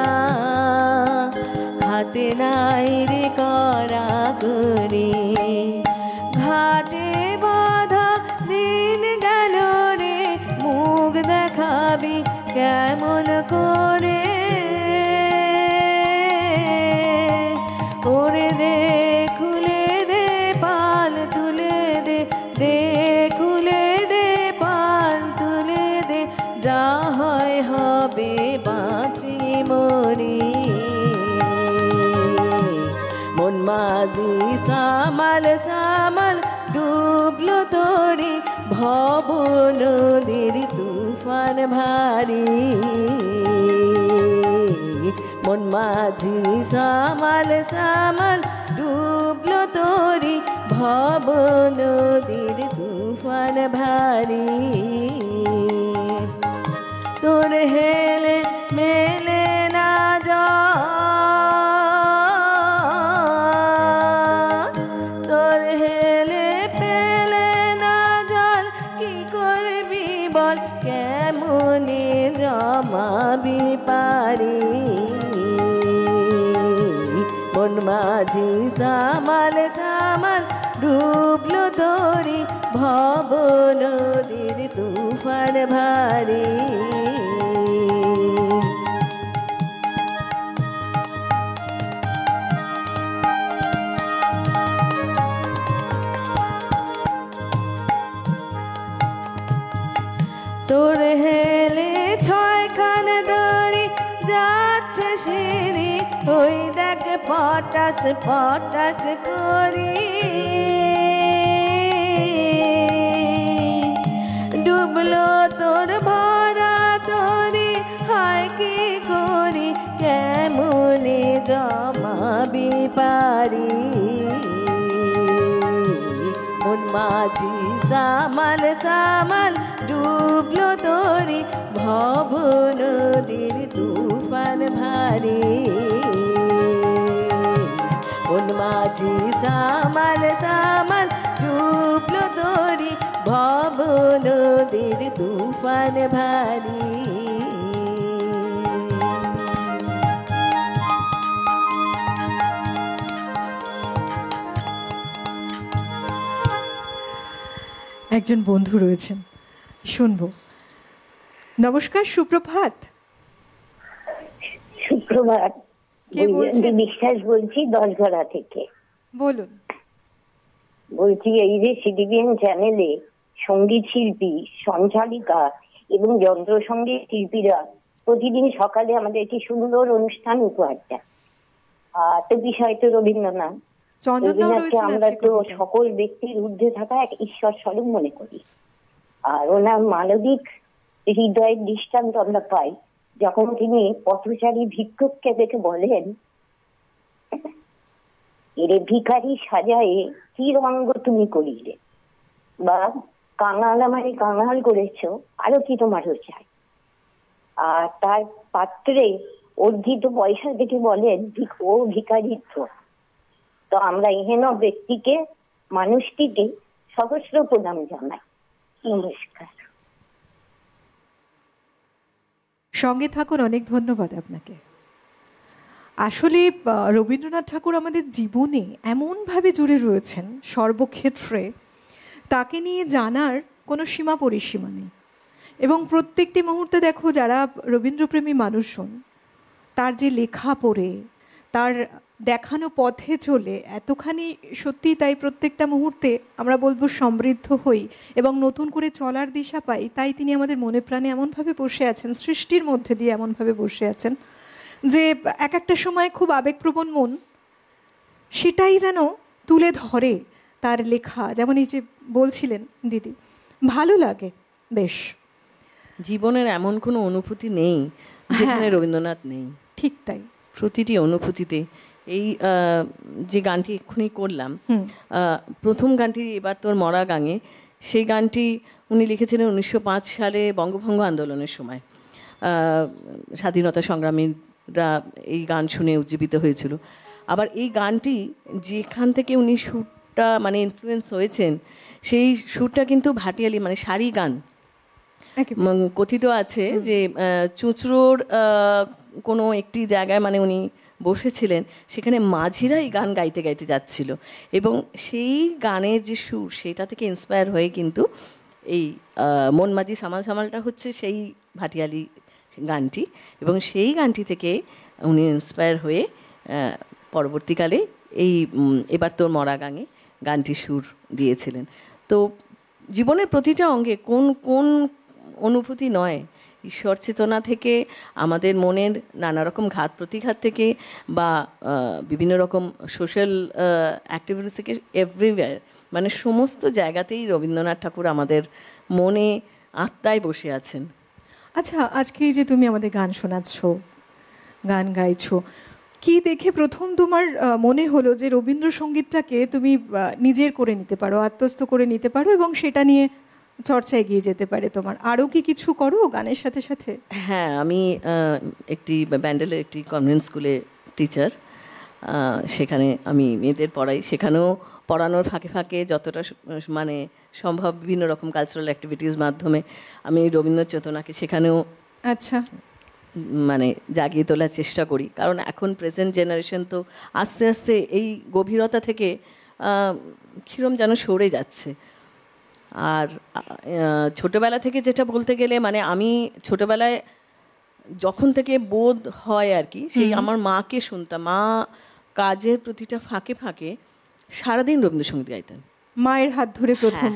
হাতে নাই রে করা করি। ঘাটে বাঁধা দিন গেল রে, মুখ দেখাবি কেমন করে, ওরে দে খুলে দে পাল তুলে দে, দে খুলে দে পাল তুলে দে, যা হয় হবে বাঁচি মরি। মন মাঝি সামাল সামাল ডুবলো তোরি, ভব নদীর তুফান ভারী। মন মাঝি সামাল সামাল ডুবলো তোরি, ভব নদীর তুফান ভারী। তোর হেলে মেলে না যা, তোর হেলে পেলে না জল, কি করবি বল কেমনে জমাবি পারি। মন মাঝি সামাল সামাল ডুবলো তোরি, ভব নদীর তুফান ভারী। তোর হেলে ছয়খান দড়ি যাচ্ছে সিঁড়ি, ওই দেখ পটাশ পটাশ করি। ডুবলো তোর ভরা তরি, হায় কি করি কেমনে জমাবি পারি। মন মাঝি সামাল সামাল ডুবলো তোরি, ভব নদীর তুফান ভারী। মন মাঝি সামাল সামাল ডুবলো তোরি, ভব নদীর তুফান ভারী। একজন বন্ধু রয়েছেন, শুনবো। নমস্কার, সুপ্রভাত। সুপ্রভাত। কে বলছেন? বিশ্বাস বলছি, দশঘরা থেকে। বলুন। বলছি এই যে সিডিবিএন চ্যানেলে সঙ্গীত শিল্পী, সঞ্চালিকা এবং যন্ত্রসঙ্গীত শিল্পীরা প্রতিদিন সকালে আমাদের একটি সুন্দর অনুষ্ঠান উপহার দেয়। তো বিষয় তো রবীন্দ্রনাথ। রবীন্দ্রনাথকে আমরা তো সকল ব্যক্তির ঊর্ধ্বে থাকা এক ঈশ্বর স্বরূপ মনে করি। আর ওনার মানবিক হৃদয়ের দৃষ্টান্ত আমরা পাই যখন তিনি পথচারী ভিক্ষুককে দেখে বলেন, এরে ভিখারি সাজায়ে কি রঙ্গ তুমি করিলে, বা কাঙাল আমারে কাঙাল করেছো, আরো কি তোমারও চাই। আর তার পাত্রে অর্জিত পয়সা দেখে বলেন, ও ভিখারিত্ব। তো আমরা এহেন ব্যক্তিকে, মানুষটিকে সহস্র প্রণাম জানাই। নমস্কার। সঙ্গে থাকুন, অনেক ধন্যবাদ আপনাকে। আসলে রবীন্দ্রনাথ ঠাকুর আমাদের জীবনে এমনভাবে জুড়ে রয়েছেন সর্বক্ষেত্রে, তাকে নিয়ে জানার কোনো সীমা পরিসীমা নেই। এবং প্রত্যেকটি মুহূর্তে দেখো, যারা রবীন্দ্রপ্রেমী মানুষজন, তার যে লেখা পড়ে, তার দেখানো পথে চলে এতখানি, সত্যি তাই প্রত্যেকটা মুহূর্তে আমরা বলবো সমৃদ্ধ হই এবং নতুন করে চলার দিশা পাই। তাই তিনি আমাদের মনে প্রাণে এমনভাবে বসে আছেন, সৃষ্টির মধ্যে দিয়ে এমনভাবে বসে আছেন যে এক একটা সময় খুব আবেগপ্রবণ মন সেটাই যেন তুলে ধরে তার লেখা। যেমন এই যে বলছিলেন দিদি, ভালো লাগে বেশ। জীবনের এমন কোনো অনুভূতি নেই যেখানে রবীন্দ্রনাথ নেই। ঠিক তাই, প্রতিটি অনুভূতিতে। এই যে গানটি এক্ষুনি করলাম, প্রথম গানটি এবার তোর মরা গাঙে, সেই গানটি উনি লিখেছিলেন 1905 সালে বঙ্গভঙ্গ আন্দোলনের সময়। স্বাধীনতা সংগ্রামীরা এই গান শুনে উজ্জীবিত হয়েছিল। আবার এই গানটি যেখান থেকে উনি সুরটা মানে ইনফ্লুয়েন্স হয়েছেন, সেই সুরটা কিন্তু ভাটিয়ালি মানে সারি গান। কথিত আছে যে চুঁচড়োর কোনো একটি জায়গায় মানে উনি বসেছিলেন, সেখানে মাঝিরা এই গান গাইতে গাইতে যাচ্ছিল, এবং সেই গানের যে সুর সেটা থেকে ইন্সপায়ার হয়ে কিন্তু এই মন মাঝি সামাল সামালটা হচ্ছে সেই ভাটিয়ালি গানটি, এবং সেই গানটি থেকে উনি ইন্সপায়ার হয়ে পরবর্তীকালে এই এবার তোর মরা গাঙে গানটি সুর দিয়েছিলেন। তো জীবনের প্রতিটা অঙ্গে কোন কোন অনুভূতি নয়, ঈশ্বর চেতনা থেকে, আমাদের মনের নানা রকম ঘাত প্রতিঘাত থেকে, বা বিভিন্ন রকম সোশ্যাল অ্যাক্টিভিটিস থেকে, এভরিওয়্যার মানে সমস্ত জায়গাতেই রবীন্দ্রনাথ ঠাকুর আমাদের মনে আত্মায় বসে আছেন। আচ্ছা, আজকে এই যে তুমি আমাদের গান শোনাচ্ছ, গান গাইছো, কি দেখে প্রথম তোমার মনে হলো যে রবীন্দ্রসঙ্গীতটাকে তুমি নিজের করে নিতে পারো, আত্মস্থ করে নিতে পারো, এবং সেটা নিয়ে চর্চা এগিয়ে যেতে পারে তোমার? আরও কি কিছু করো গানের সাথে সাথে? হ্যাঁ, আমি একটি ব্যান্ডেলের একটি কনভেন্ট স্কুলে টিচার, সেখানে আমি মেয়েদের পড়াই। সেখানেও পড়ানোর ফাঁকে ফাঁকে যতটা মানে সম্ভব বিভিন্ন রকম কালচারাল অ্যাক্টিভিটিস মাধ্যমে আমি রবীন্দ্র চেতনাকে সেখানেও আচ্ছা মানে জাগিয়ে তোলার চেষ্টা করি। কারণ এখন প্রেজেন্ট জেনারেশন তো আস্তে আস্তে এই গভীরতা থেকে কিরম যেন সরে যাচ্ছে। আর ছোটোবেলা থেকে যেটা বলতে গেলে, মানে আমি ছোটোবেলায় যখন থেকে বোধ হয় আর কি, সেই আমার মাকে শুনতাম। মা কাজের প্রতিটা ফাঁকে ফাঁকে সারাদিন রবীন্দ্রসঙ্গীত গাইতেন। মায়ের হাত ধরে প্রথম?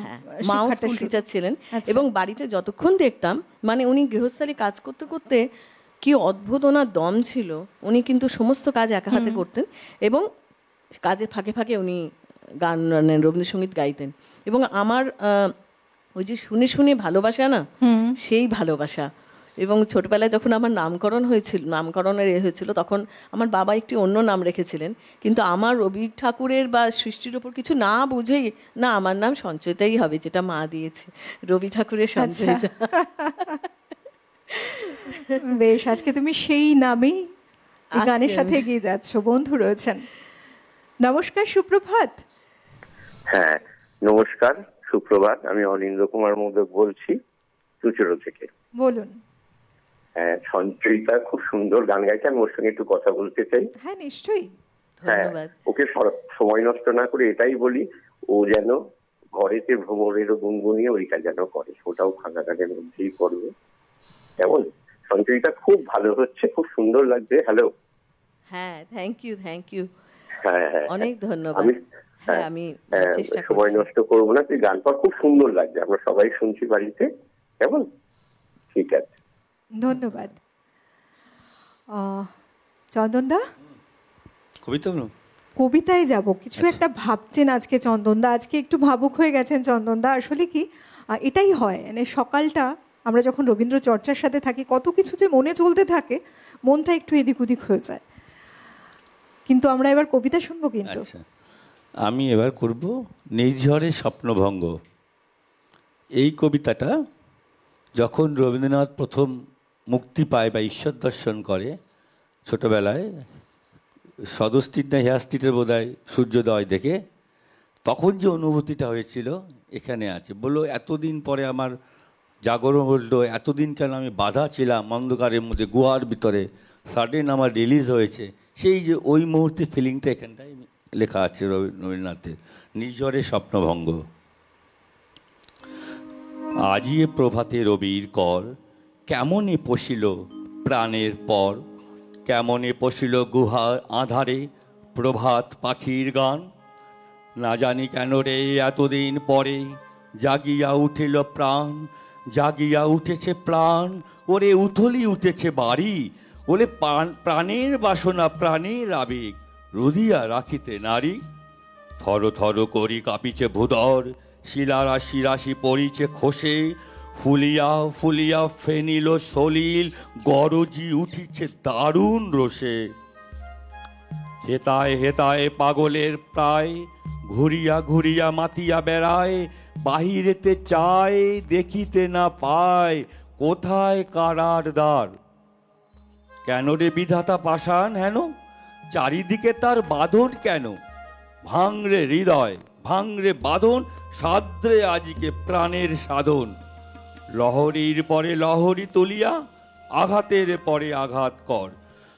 মাও স্কুল টিচার ছিলেন, এবং বাড়িতে যতক্ষণ দেখতাম মানে উনি গৃহস্থালী কাজ করতে করতে কি অদ্ভুত ওনার দম ছিল। উনি কিন্তু সমস্ত কাজ একা হাতে করতেন, এবং কাজের ফাঁকে ফাঁকে উনি গান রবীন্দ্রসঙ্গীত গাইতেন। এবং আমার ওই যে শুনে শুনে ভালোবাসা না, সেই ভালোবাসা। এবং ছোটবেলায় যখন আমার নামকরণের হয়েছিল, তখন আমার বাবা একটি অন্য নাম রেখেছিলেন, কিন্তু আমার রবি ঠাকুরের বা সৃষ্টির ওপর কিছু না বুঝেই, না আমার নাম সঞ্চয়িতাই হবে, যেটা মা দিয়েছে, রবি ঠাকুরের সঞ্চয়িতা। বেশ, আজকে তুমি সেই নামেই গানের সাথে এগিয়ে যাচ্ছ। বন্ধু রয়েছেন। নমস্কার, সুপ্রভাত। হ্যাঁ, নমস্কার, সুপ্রভাত। আমি অনিন্দ্র কুমার মোদক বলছি, চুচড়ো থেকে। বলুন। হ্যাঁ, সঞ্চয়িতা খুব সুন্দর গান গাইছে, আমি ওর সঙ্গে একটু কথা বলতে চাই। হ্যাঁ, নিশ্চয়ই। হ্যাঁ, ওকে সময় নষ্ট না করে এটাই বলি, ও যেন ঘরেতে ভ্রমণেরও গুনগুনিয়ে ওইটা যেন করে, ওটাও ফাঁকা কাজের মধ্যেই করবে। কেমন? সঞ্চয়িতা খুব ভালো হচ্ছে, খুব সুন্দর লাগছে। হ্যালো। হ্যাঁ, থ্যাংক ইউ। হ্যাঁ হ্যাঁ, অনেক ধন্যবাদ। আমি সময় নষ্ট করবো না, তুই গান পর, খুব সুন্দর লাগছে, আমরা সবাই শুনছি বাড়িতে। কেমন? ঠিক আছে, ধন্যবাদ। চন্দনদা, কবিতায় যাব। কিছু একটা ভাবছেন আজকে চন্দনদা, আজকে একটু ভাবুক হয়ে গেছেন চন্দনদা। আসলে কি এটাই হয়, মানে সকালটা আমরা যখন রবীন্দ্র চর্চার সাথে থাকি, কত কিছু যে মনে চলতে থাকে, মনটা একটু এদিক ওদিক হয়ে যায়। কিন্তু আমরা এবার কবিতা শুনবো। কিন্তু আমি এবার করব নির্ঝরে স্বপ্নভঙ্গ। এই কবিতাটা যখন রবীন্দ্রনাথ প্রথম মুক্তি পায় বা ঈশ্বর দর্শন করে ছোটোবেলায়, সদস্তির না হেয়ার স্ট্রিটের বোধহয় সূর্যোদয় দেখে, তখন যে অনুভূতিটা হয়েছিল এখানে আছে। বললো এতদিন পরে আমার জাগরণ হলো, এতদিন কেন আমি বাধা ছিলাম অন্ধকারের মধ্যে, গুহার ভিতরে, সাডেন আমার রিলিজ হয়েছে। সেই যে ওই মুহূর্তে ফিলিংটা এখানটায় লেখা আছে রবীন্দ্রনাথের। নির্ঝরে স্বপ্নভঙ্গ। আজিয়ে প্রভাতে রবির কর, কেমনে পশিল প্রাণের পর, কেমনে পশিল গুহার আধারে প্রভাত পাখির গান। না জানি কেন রে এতদিন পরে জাগিয়া উঠিল প্রাণ, জাগিয়া উঠেছে প্রাণ, ওরে উথলি উঠেছে বাড়ি, ওরে প্রাণের বাসনা প্রাণের আবেগ রুদিয়া রাখিতে নারী। থর থর করি কাঁপিছে ভূধর, শিলারাশি রাশি পড়িছে খসে, ফুলিয়া ফুলিয়া ফেনিল সলিল, গরজি উঠিছে দারুণ রোষে। হেতায় হেতায় পাগলের প্রায়, ঘুরিয়া ঘুরিয়া মাতিয়া বেড়ায়, বাহিরেতে চায় দেখিতে না পায় কোথায় কারার দ্বার। কেন রে বিধাতা পাষাণ হেন, চারিদিকে তার বাঁধন কেন? ভাঙরে হৃদয় ভাঙরে বাঁধন, সাদ্রে আজিকে প্রাণের সাধন। লহরীর পরে লহরী তুলিয়া আঘাতের পরে আঘাত কর।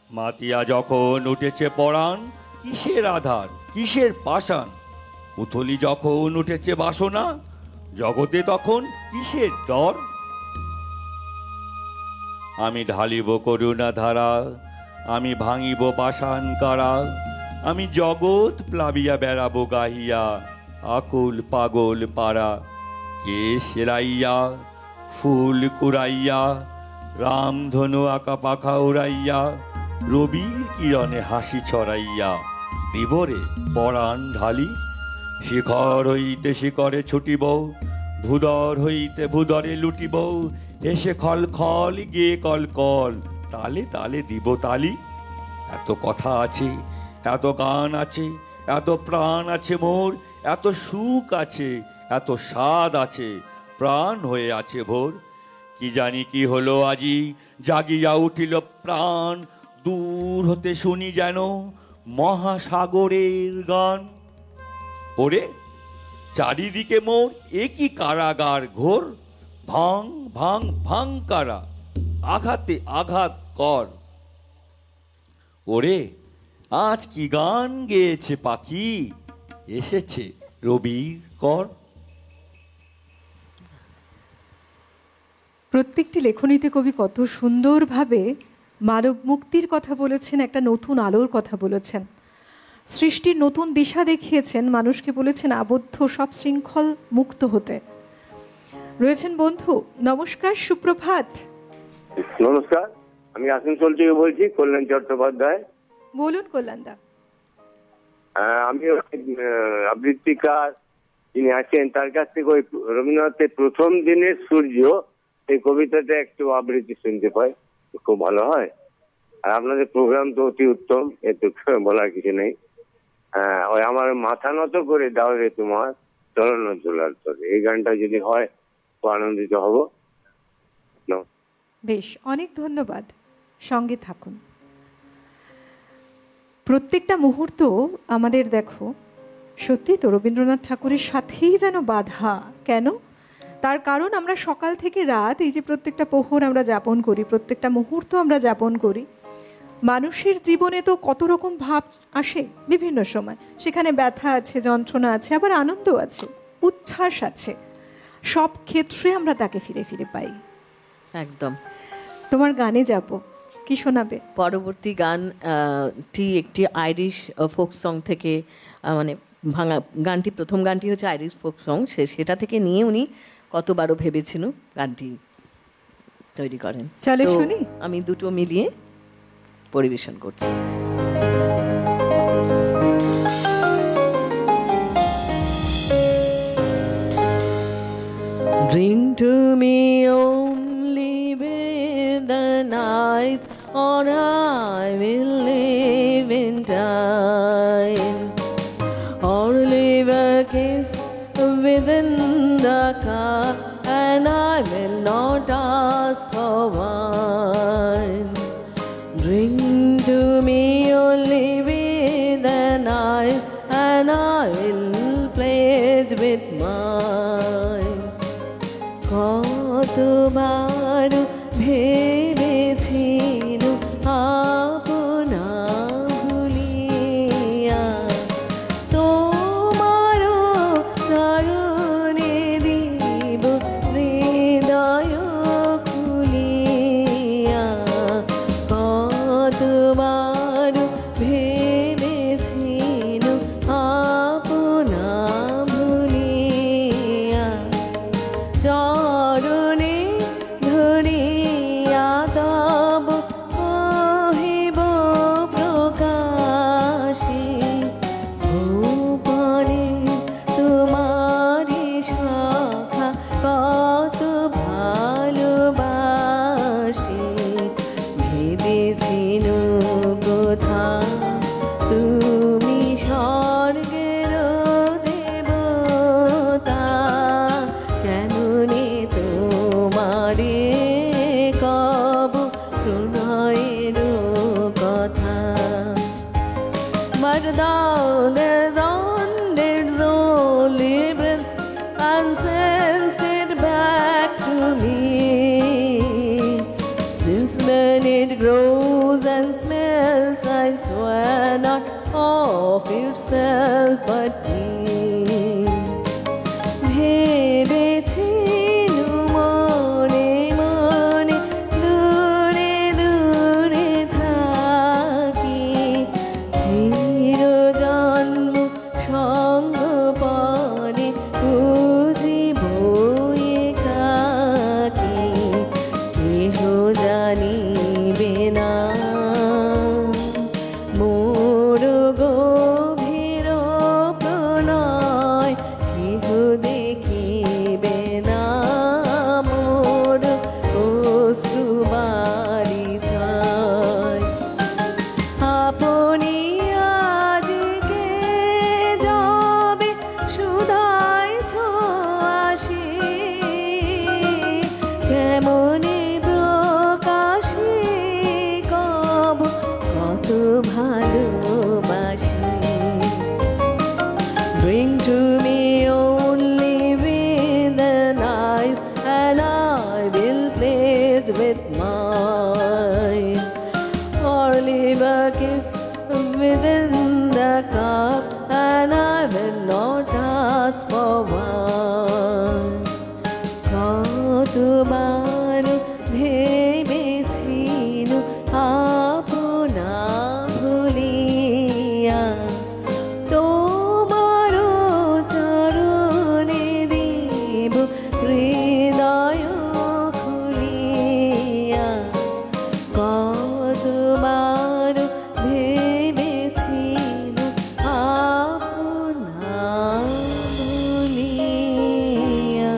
মাতিয়া যখন উঠেছে পরাণ, কিসের আধার কিসের পাষাণ? উথলি যখন উঠেছে বাসনা, জগতে তখন কিসের ডর? আমি ঢালিব করুণা ধারা, আমি ভাঙিব পাষাণ কারা। আমি জগৎ প্লাবিয়া বেড়াবো গাহিয়া, আকুল পাগল পাড়া। কে সেরাইয়া ফুল কুড়াইয়া, রামধনু আঁকা পাখা উড়াইয়া, রবির কিরণে হাসি ছড়াইয়া দিবরে পরাণ ঢালি। শিখর হইতে শিখরে ছুটিব, ভূদর হইতে ভূদরে লুটিব। এসে খল খল গিয়ে কল কল, তালে তালে দিব তালি। এত কথা আছে, এত গান আছে, এত প্রাণ আছে মোর, এত সুখ আছে, এত স্বাদ আছে, প্রাণ হয়ে আছে ভোর। কি জানি কি হলো আজি, জাগিয়া উঠিল প্রাণ। দূর হতে শুনি যেন মহাসাগরের গান। ওরে চারিদিকে মোর একই কারাগার ঘোর। ভাঙ ভাঙ ভাঙ কারা, আঘাতে আঘাত কর। ওরে আজ কি গান গেয়েছে পাখি, এসেছে রবির কর। প্রত্যেকটি লেখনীতে কবি কত সুন্দরভাবে মানব মুক্তির কথা বলেছেন, একটা নতুন আলোর কথা বলেছেন, সৃষ্টির নতুন দিশা দেখিয়েছেন, মানুষকে বলেছেন আবদ্ধ সব শৃঙ্খল মুক্ত হতে। রয়েছেন বন্ধু, নমস্কার, সুপ্রভাত। নমস্কার, আমি আসানসোল থেকে বলছি, কল্যাণ চট্টোপাধ্যায়। বলুন কল্যাণদা। আমি আবৃত্তিকার যিনি আছেন তার কাছ থেকে ওই রবীন্দ্রনাথের প্রথম দিনের সূর্য এই কবিতাটা একটু আবৃত্তি শুনতে পাই, খুব ভালো হয়। আর আপনাদের প্রোগ্রাম তো অতি উত্তম, এত বলার কিছু নেই। ওই আমার মাথা নত করে দাও রে তোমার চরণ ধুলার তরে, এই গানটা যদি হয় খুব আনন্দিত হব। বেশ, অনেক ধন্যবাদ, সঙ্গে থাকুন। প্রত্যেকটা মুহূর্ত আমাদের দেখো সত্যি তো রবীন্দ্রনাথ ঠাকুরের সাথেই যেন বাধা। কেন? তার কারণ আমরা সকাল থেকে রাত এই যে প্রত্যেকটা প্রহর আমরা যাপন করি, প্রত্যেকটা মুহূর্ত আমরা যাপন করি, মানুষের জীবনে তো কত রকম ভাব আসে বিভিন্ন সময়। সেখানে ব্যথা আছে, যন্ত্রণা আছে, আবার আনন্দ আছে, উচ্ছ্বাস আছে। সব ক্ষেত্রে আমরা তাকে ফিরে ফিরে পাই। একদম। তোমার গানে যাব, কি শোনাবে? পরবর্তী গানটি একটি আইরিশ ফোক সং থেকে, মানে ভাঙা গানটি, প্রথম গানটি হচ্ছে আইরিশ ফোক সং, সেটা থেকে নিয়ে উনি কতবারও ভেবেছিল গানটি তৈরি করেন। চলে শুনি। আমি দুটো মিলিয়ে পরিবেশন করছি। Bring to me only with the night, or I will live in time, or leave a kiss within the cup, and I will not ask for wine. Bring to me only with the night, and I will pledge with mine. কতবার ভেবেছিল আপনা ভুলিয়া, তোমারও চরণে দিব হৃদয় খুলিয়া। কতবার ভেবেছিল আপনা ভুলিয়া, চরণে ধরিয়া তব কহিব প্রকাশে, ভুবনে তোমারি শাখা কত ভালোবাসি। ভেবেছিল কোথা তুমি স্বর্গের দেবতা, down as on its only breath and sensed it back to me. Since when it grows and smells, I swear not of itself but me. ভেবেছিনু মনে মনে দূরে দূরে থাকি, চিরজন্ম সঙ্গপনে বুঝিব একাকী, কেহ জানিবে না মোর গভীর প্রণয়, কেহ দেখিবে না মোর অশ্রুবারিধায়। আপনি আজকে যাবে সুধায় ছোঁয়াশে, কেমনে প্রকাশে কব কত ভালোবাসি। Bring to me only with an eye, and I will pledge with mine, or leave a kiss within the cup, and I will not ask for one. কতবার ভেবেছিনু আপনা ভুলিয়া, তোমার চরণে দিব হৃদয় খুলিয়া। কতবার ভেবেছিনু আপনা ভুলিয়া।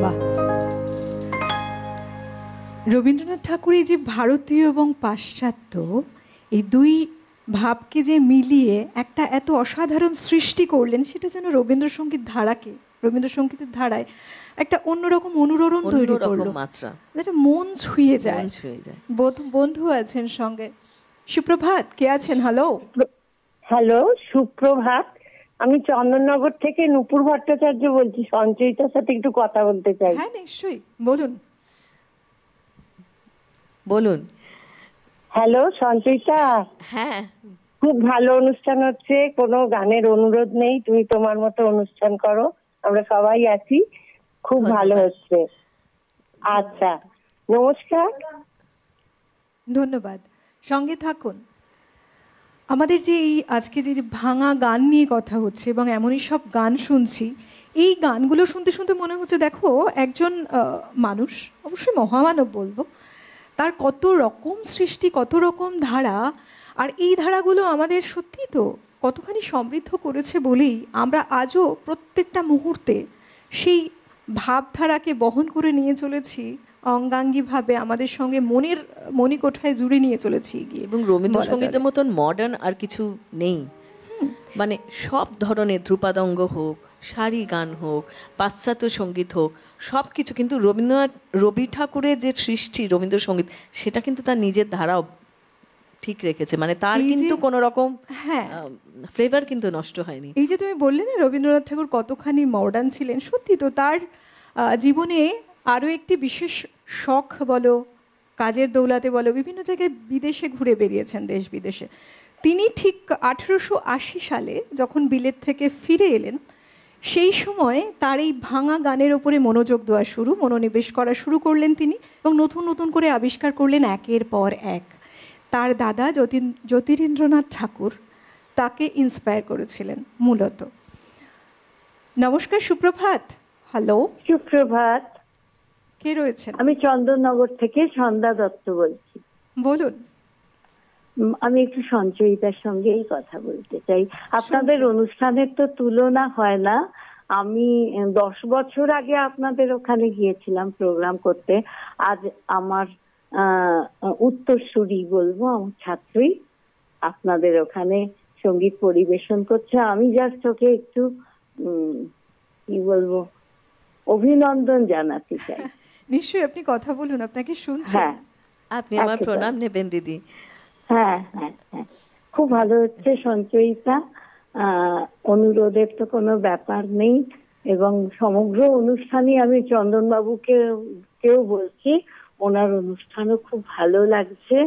বাহ! রবীন্দ্রনাথ ঠাকুর এই যে ভারতীয় এবং পাশ্চাত্য এই দুই ভাবকে যে মিলিয়ে একটা এত অসাধারণ সৃষ্টি করলেন, সেটা যেন রবীন্দ্রসঙ্গীত ধারাকে, রবীন্দ্রসঙ্গীতের ধারায় একটা অন্যরকম অনুরণন তৈরি করলো, অন্যরকম মাত্রা, যেটা মন ছুঁয়ে যায়। মন ছুঁয়ে যায়। বন্ধু আছেন সঙ্গে। সুপ্রভাত, কে আছেন? হ্যালো। হ্যালো, সুপ্রভাত। আমি চন্দননগর থেকে নূপুর ভট্টাচার্য বলছি। সঞ্চয়িতার সাথে একটু কথা বলতে চাই। হ্যাঁ, নিশ্চয়ই, বলুন। বলুন। হ্যালো সঞ্চয়িতা। হ্যাঁ, খুব ভালো অনুষ্ঠান হচ্ছে, কোনো গানের অনুরোধ নেই, তুমি তোমার মতো অনুষ্ঠান করো, আমরা সবাই আছি, খুব ভালো হচ্ছে। আচ্ছা, নমস্কার। ধন্যবাদ, সঙ্গে থাকুন। আমাদের যে এই আজকে যে ভাঙা গান নিয়ে কথা হচ্ছে এবং এমনই সব গান শুনছি, এই গানগুলো শুনতে শুনতে মনে হচ্ছে দেখো একজন মানুষ, অবশ্যই মহামানব বলবো, তার কত রকম সৃষ্টি, কত রকম ধারা, আর এই ধারাগুলো আমাদের সত্যি তো কতখানি সমৃদ্ধ করেছে বলেই আমরা আজও প্রত্যেকটা মুহূর্তে সেই ভাবধারাকে বহন করে নিয়ে চলেছি অঙ্গাঙ্গিভাবে, আমাদের সঙ্গে মনের মণিকোঠায় জুড়ে নিয়ে চলেছি এগিয়ে। এবং রবীন্দ্রসঙ্গীতের মতন মডার্ন আর কিছু নেই। মানে সব ধরনের ধ্রুপাদঙ্গ হোক, সারি গান হোক, পাশ্চাত্য সঙ্গীত হোক, সব কিছু কিন্তু রবি ঠাকুরের যে সৃষ্টি রবীন্দ্রসঙ্গীত, সেটা কিন্তু তার নিজের ধারাও ঠিক রেখেছে, মানে তার কিন্তু কোনো রকম ফ্লেভার কিন্তু নষ্ট হয়নি। এই যে তুমি বললে না রবীন্দ্রনাথ ঠাকুর কতখানি মডার্ন ছিলেন, সত্যি তো তার জীবনে আরও একটি বিশেষ শখ বলো, কাজের দৌলাতে বলো, বিভিন্ন জায়গায় বিদেশে ঘুরে বেরিয়েছেন, দেশ বিদেশে। তিনি ঠিক 1880 সালে যখন বিলেত থেকে ফিরে এলেন, সেই সময় তার এই ভাঙা গানের ওপরে মনোযোগ দেওয়া মনোনিবেশ করা শুরু করলেন তিনি, এবং নতুন নতুন করে আবিষ্কার করলেন একের পর এক। তার দাদা জ্যোতিরিন্দ্রনাথ ঠাকুর তাকে ইন্সপায়ার করেছিলেন মূলত। নমস্কার, সুপ্রভাত। হ্যালো, সুপ্রভাত। কে রয়েছেন? আমি চন্দননগর থেকে সন্ধ্যা দত্ত বলছি। বলুন। আমি একটু সঞ্চয়িতার সঙ্গেই কথা বলতে চাই। আপনাদের অনুষ্ঠানের তো তুলনা হয় না। আমি 10 বছর আগে আপনাদের ওখানে গিয়েছিলাম প্রোগ্রাম করতে। আজ আমার উত্তরসূরি বলবো, আমার ছাত্রী আপনাদের ওখানে সঙ্গীত পরিবেশন করছে। আমি জাস্ট ওকে একটু কি বলবো, অভিনন্দন জানাতে চাই। নিশ্চয়ই, আপনি কথা বলুন, আপনাকে শুনছি। হ্যাঁ, আপনি আমার প্রণাম নেবেন দিদি। হ্যাঁ হ্যাঁ হ্যাঁ, খুব ভালো হচ্ছে সঞ্চয়িতা। অনুরোধের তো কোনো ব্যাপার নেই, এবং সমগ্র অনুষ্ঠানই আমি চন্দনবাবুকে কেউ বলছি, ওনার অনুষ্ঠানও খুব ভালো লাগছে।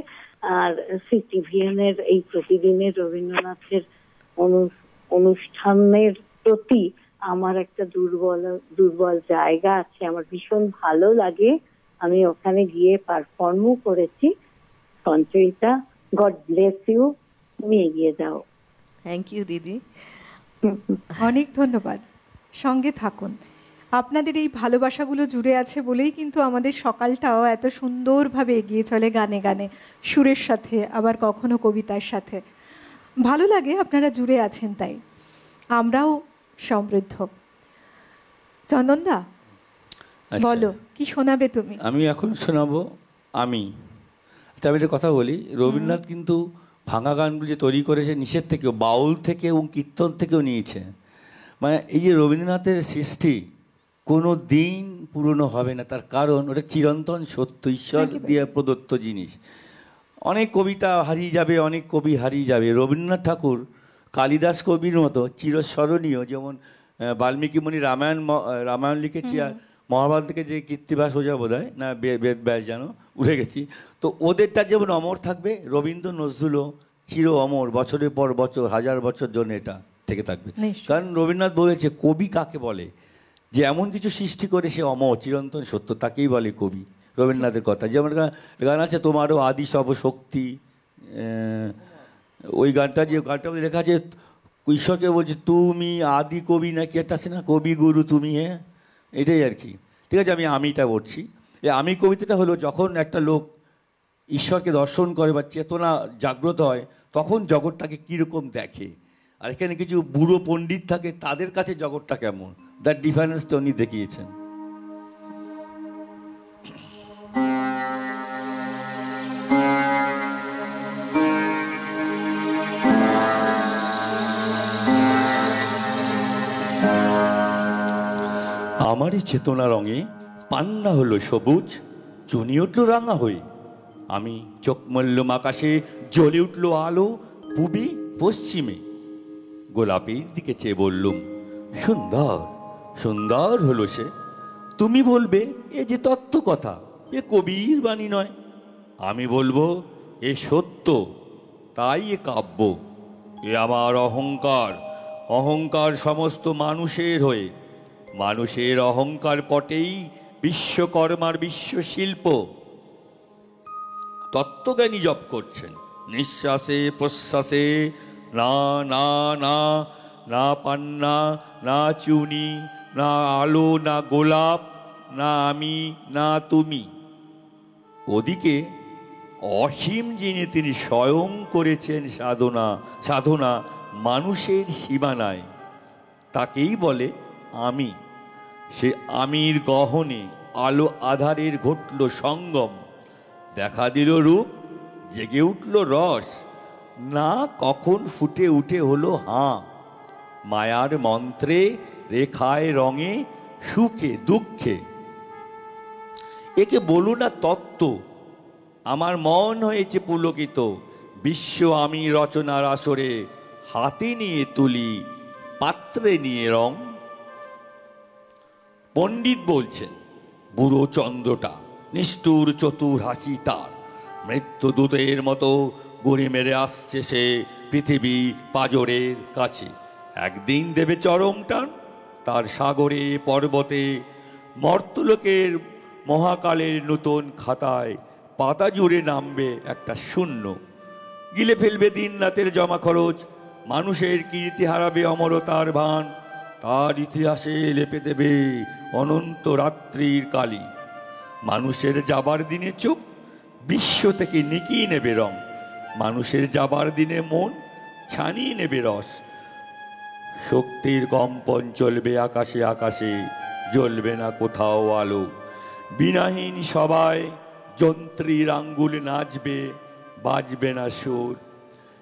আর সিটিভিএন এর এই প্রতিদিনের রবীন্দ্রনাথের অনুষ্ঠানের প্রতি আমার একটা দুর্বল জায়গা আছে, আমার ভীষণ ভালো লাগে। আমি ওখানে গিয়ে পারফর্মও করেছি। সঞ্চয়িতা, গড ব্লেস ইউ, তুমি এগিয়ে যাও। থ্যাংক ইউ দিদি। অনেক ধন্যবাদ, সঙ্গে থাকুন। আপনাদের এই ভালোবাসাগুলো জুড়ে আছে বলেই কিন্তু আমাদের সকালটাও এত সুন্দরভাবে এগিয়ে চলে, গানে গানে, সুরের সাথে, আবার কখনো কবিতার সাথে। ভালো লাগে আপনারা জুড়ে আছেন, তাই আমরাও সমৃদ্ধ। চন্দনদা, বলো কি শোনাবে তুমি? আমি এখন শোনাবো আমি একটা কথা বলি। রবীন্দ্রনাথ কিন্তু ভাঙা গানগুলো যে তৈরি করেছে নিষেধ থেকেও, বাউল থেকে এবং কীর্তন থেকেও নিয়েছে। মানে এই যে রবীন্দ্রনাথের সৃষ্টি কোনো দিন পুরনো হবে না, তার কারণ ওটা চিরন্তন সত্য, ঈশ্বর দিয়ে প্রদত্ত জিনিস। অনেক কবিতা হারিয়ে যাবে, অনেক কবি হারিয়ে যাবে, রবীন্দ্রনাথ ঠাকুর কালিদাস কবির মতো চিরস্মরণীয়। যেমন বাল্মীকি মুনি রামায়ণ লিখেছি, আর মহাভারত থেকে যে কীর্তিবাস ওঝা বোধ হয় না, বেদ ব্যাস যেন উঠে গেছি, তো ওদেরটা যেমন অমর থাকবে, রবীন্দ্র নজরুলও চির অমর, বছরের পর বছর, হাজার বছর জন্য এটা থেকে থাকবে। কারণ রবীন্দ্রনাথ বলেছে কবি কাকে বলে, যে এমন কিছু সৃষ্টি করে সে অমর, চিরন্তন সত্য, তাকেই বলে কবি। রবীন্দ্রনাথের কথা যেমন গান আছে, তোমারও আদি সব শক্তি, ওই গানটা যে গানটা লেখা আছে, ঈশ্বরকে বলছে তুমি আদি কবি, নাকি একটা আছে না, কবি গুরু তুমি, হ্যাঁ এটাই আর কি। ঠিক আছে, আমিটা বলছি। এই আমি কবিতাটা হলো যখন একটা লোক ঈশ্বরকে দর্শন করে বা চেতনা জাগ্রত হয়, তখন জগৎটাকে কীরকম দেখে। আর এখানে কিছু বুড়ো পণ্ডিত থাকে, তাদের কাছে জগৎটা কেমন, দ্যাট ডিফারেন্সটা উনি দেখিয়েছেন। আমারই চেতনা রঙে পান্না হলো সবুজ, চুনি উঠল রাঙা হয়ে, আমি চোখ মল্লম আকাশে, জ্বলে উঠল আলো পূবে পশ্চিমে, গোলাপের দিকে চেয়ে বললুম সুন্দর সুন্দর হলো সে। তুমি বলবে এ যে তত্ত্ব কথা, এ কবির বাণী নয়। আমি বলবো এ সত্য, তাই এ কাব্য। এ আমার অহংকার, অহংকার সমস্ত মানুষের হয়ে, মানুষের অহংকার পটেই বিশ্বকর্মার বিশ্বশিল্প। তত্ত্বজ্ঞানী জপ করছেন নিঃশ্বাসে প্রশ্বাসে, না না না, না পান্না, না চুনি, না আলো, না গোলাপ, না আমি, না তুমি। ওদিকে অসীম যিনি, তিনি স্বয়ং করেছেন সাধনা, সাধনা মানুষের সীমানায়, তাকেই বলে আমি। সে আমির গহনে আলো আধারের ঘটল সঙ্গম, দেখা দিল রূপ, জেগে উঠল রস, না কখন ফুটে উঠে হলো হাঁ। মায়ার মন্ত্রে, রেখায় রঙে, সুখে দুঃখে, একে বলু না তত্ত্ব। আমার মন হয়েছে পুলকিত, বিশ্ব আমি রচনার আসরে, হাতে নিয়ে তুলি, পাত্রে নিয়ে রং। পণ্ডিত বলছেন বুড়ো চন্দ্রটা নিষ্ঠুর চতুর হাসি তার, মৃত্যুদূতের মতো গড়ি মেরে আসছে সে পৃথিবী পাজরের কাছে। একদিন দেবে চরম টান, তার সাগরে পর্বতে, মর্তলোকের মহাকালের নূতন খাতায় পাতা জুড়ে নামবে একটা শূন্য, গিলে ফেলবে দিন রাতের জমা খরচ, মানুষের কীর্তি হারাবে অমরতার ভান, তার ইতিহাসে লেপে দেবে অনন্ত রাত্রির কালি। মানুষের যাবার দিনে চোখ বিশ্ব থেকে নিকিয়ে নেবে রং, মানুষের যাবার দিনে মন ছানিয়ে নেবে রস। শক্তির কম্পন চলবে আকাশে আকাশে, জ্বলবে না কোথাও আলো, বিনাহীন সবাই যন্ত্রীর আঙ্গুল নাচবে, বাজবে না সুর।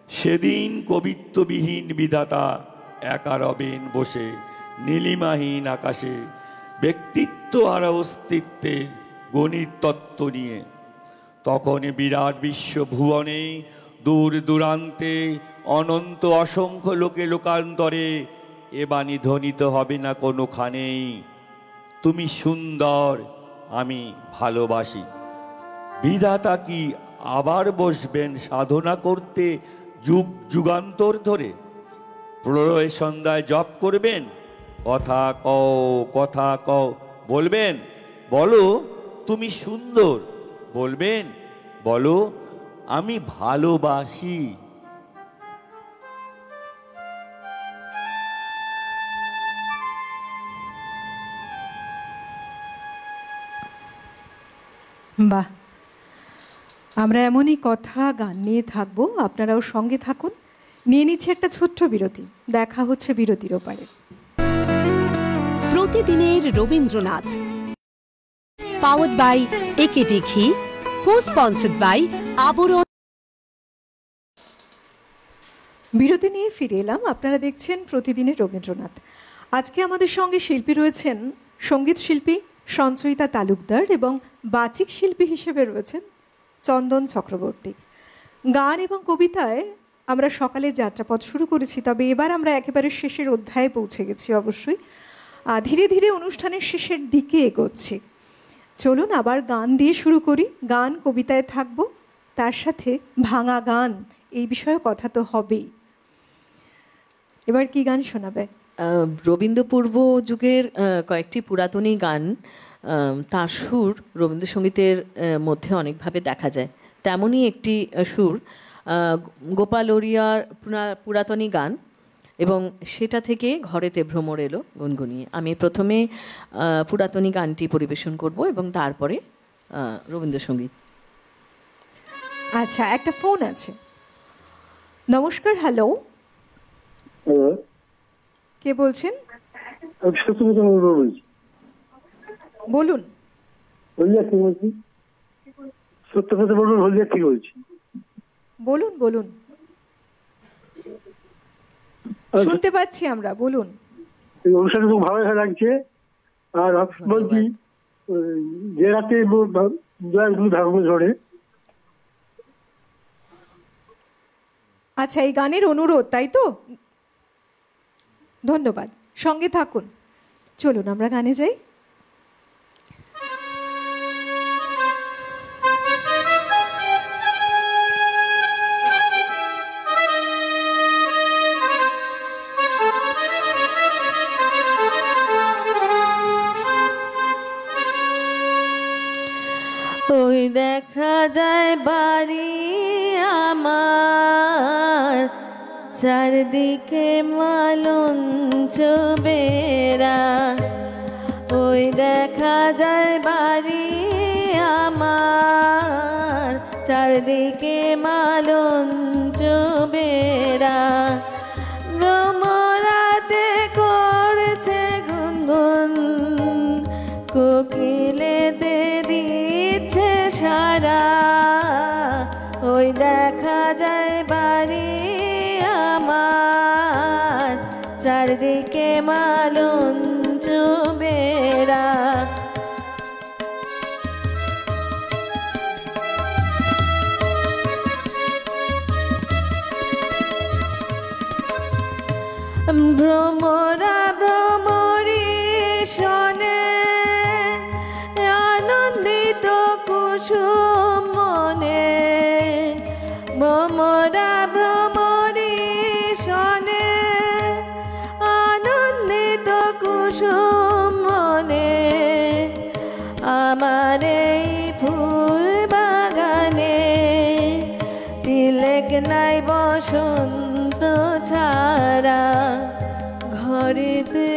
সেদিন কবিত্ববিহীন বিধাতা একা রবেন বসে নীলিমাহীন আকাশে, ব্যক্তিত্ব আর অস্তিত্বের গণিত তত্ত্ব নিয়ে। তখন বিরাট বিশ্ব ভুবনে দূর দূরান্তে অনন্ত অসংখ্য লোকে লোকান্তরে এ বাণী ধ্বনিত হবে না কোনোখানেই, তুমি সুন্দর, আমি ভালোবাসি। বিধাতা কি আবার বসবেন সাধনা করতে যুগ যুগান্তর ধরে? প্রলয় সন্ধ্যায় জপ করবেন, কথা কও কথা কও বলবেন, বলো তুমি সুন্দর, বলবেন বলো আমি ভালোবাসি। বাহ, আমরা এমনই কথা গান নিয়ে থাকবো, আপনারাও সঙ্গে থাকুন। নিয়ে নিচ্ছে একটা ছোট্ট বিরতি, দেখা হচ্ছে বিরতির ওপারে। প্রতিদিনের রবীন্দ্রনাথ, পাওয়ার্ড বাই একেডি ঘি, কো-স্পন্সর্ড বাই আবরণ। বিরতি নিয়ে ফিরে এলাম, আপনারা দেখছেন প্রতিদিনের রবীন্দ্রনাথ। আজকে আমাদের সঙ্গে শিল্পী রয়েছেন সঙ্গীত শিল্পী সঞ্চয়িতা তালুকদার এবং বাচিক শিল্পী হিসেবে রয়েছেন চন্দন চক্রবর্তী। গান এবং কবিতায় আমরা সকালে যাত্রাপথ শুরু করেছি, তবে এবার আমরা একেবারে শেষের অধ্যায়ে পৌঁছে গেছি। অবশ্যই ধীরে ধীরে অনুষ্ঠানের শেষের দিকে এগোচ্ছি। চলুন আবার গান দিয়ে শুরু করি। গান কবিতায় থাকবো, তার সাথে ভাঙা গান, এই বিষয়ে কথা তো হবেই। এবার কি গান শোনাবে? রবীন্দ্রপূর্ব যুগের কয়েকটি পুরাতনী গান, তার সুর রবীন্দ্রসঙ্গীতের মধ্যে অনেকভাবে দেখা যায়। তেমনই একটি সুর গোপাল ওড়িয়ার পুরাতনী গান, এবং সেটা থেকে ঘরেতে ভ্রমর এলো গুনগুনিয়ে। আমি প্রথমে পুরাতনী গানটি পরিবেশন করব এবং তারপরে রবীন্দ্রসঙ্গীত। আচ্ছা, একটা ফোন আছে। নমস্কার, হ্যালো, কে বলছেন? বলুন। বলুন বলুন, শুনতে পাচ্ছি আমরা, বলুন। অনুষ্ঠানটা খুব ভালো লাগছে। আর বলছি যে রাতে ঝরে। আচ্ছা, এই গানের অনুরোধ, তাই তো? ধন্যবাদ, সঙ্গে থাকুন। চলুন আমরা গানে যাই। ওই দেখা যায় বাড়ি আমার, চারদিকে মালঞ্চ বেড়া। ওই দেখা যায় বাড়ি আমার, চারদিকে মালঞ্চ বেড়া। ভ্রমরাতে করছে গুনগুন, কোকিলেতে দিচ্ছে সারা। ওই দেখা যায় বাড়ি আমার, চারদিকে মালঞ্চ বেড়া। ভ্রমরা ভ্রমরি শোনে, আনন্দিত কুসুম মনে। ভ্রমরা ভ্রমরি শোনে, আনন্দিত কুসুম মনে। আমার এই ফুল বাগানে তিলেক নাই বসন্ত ছাড়া। ঘরেতে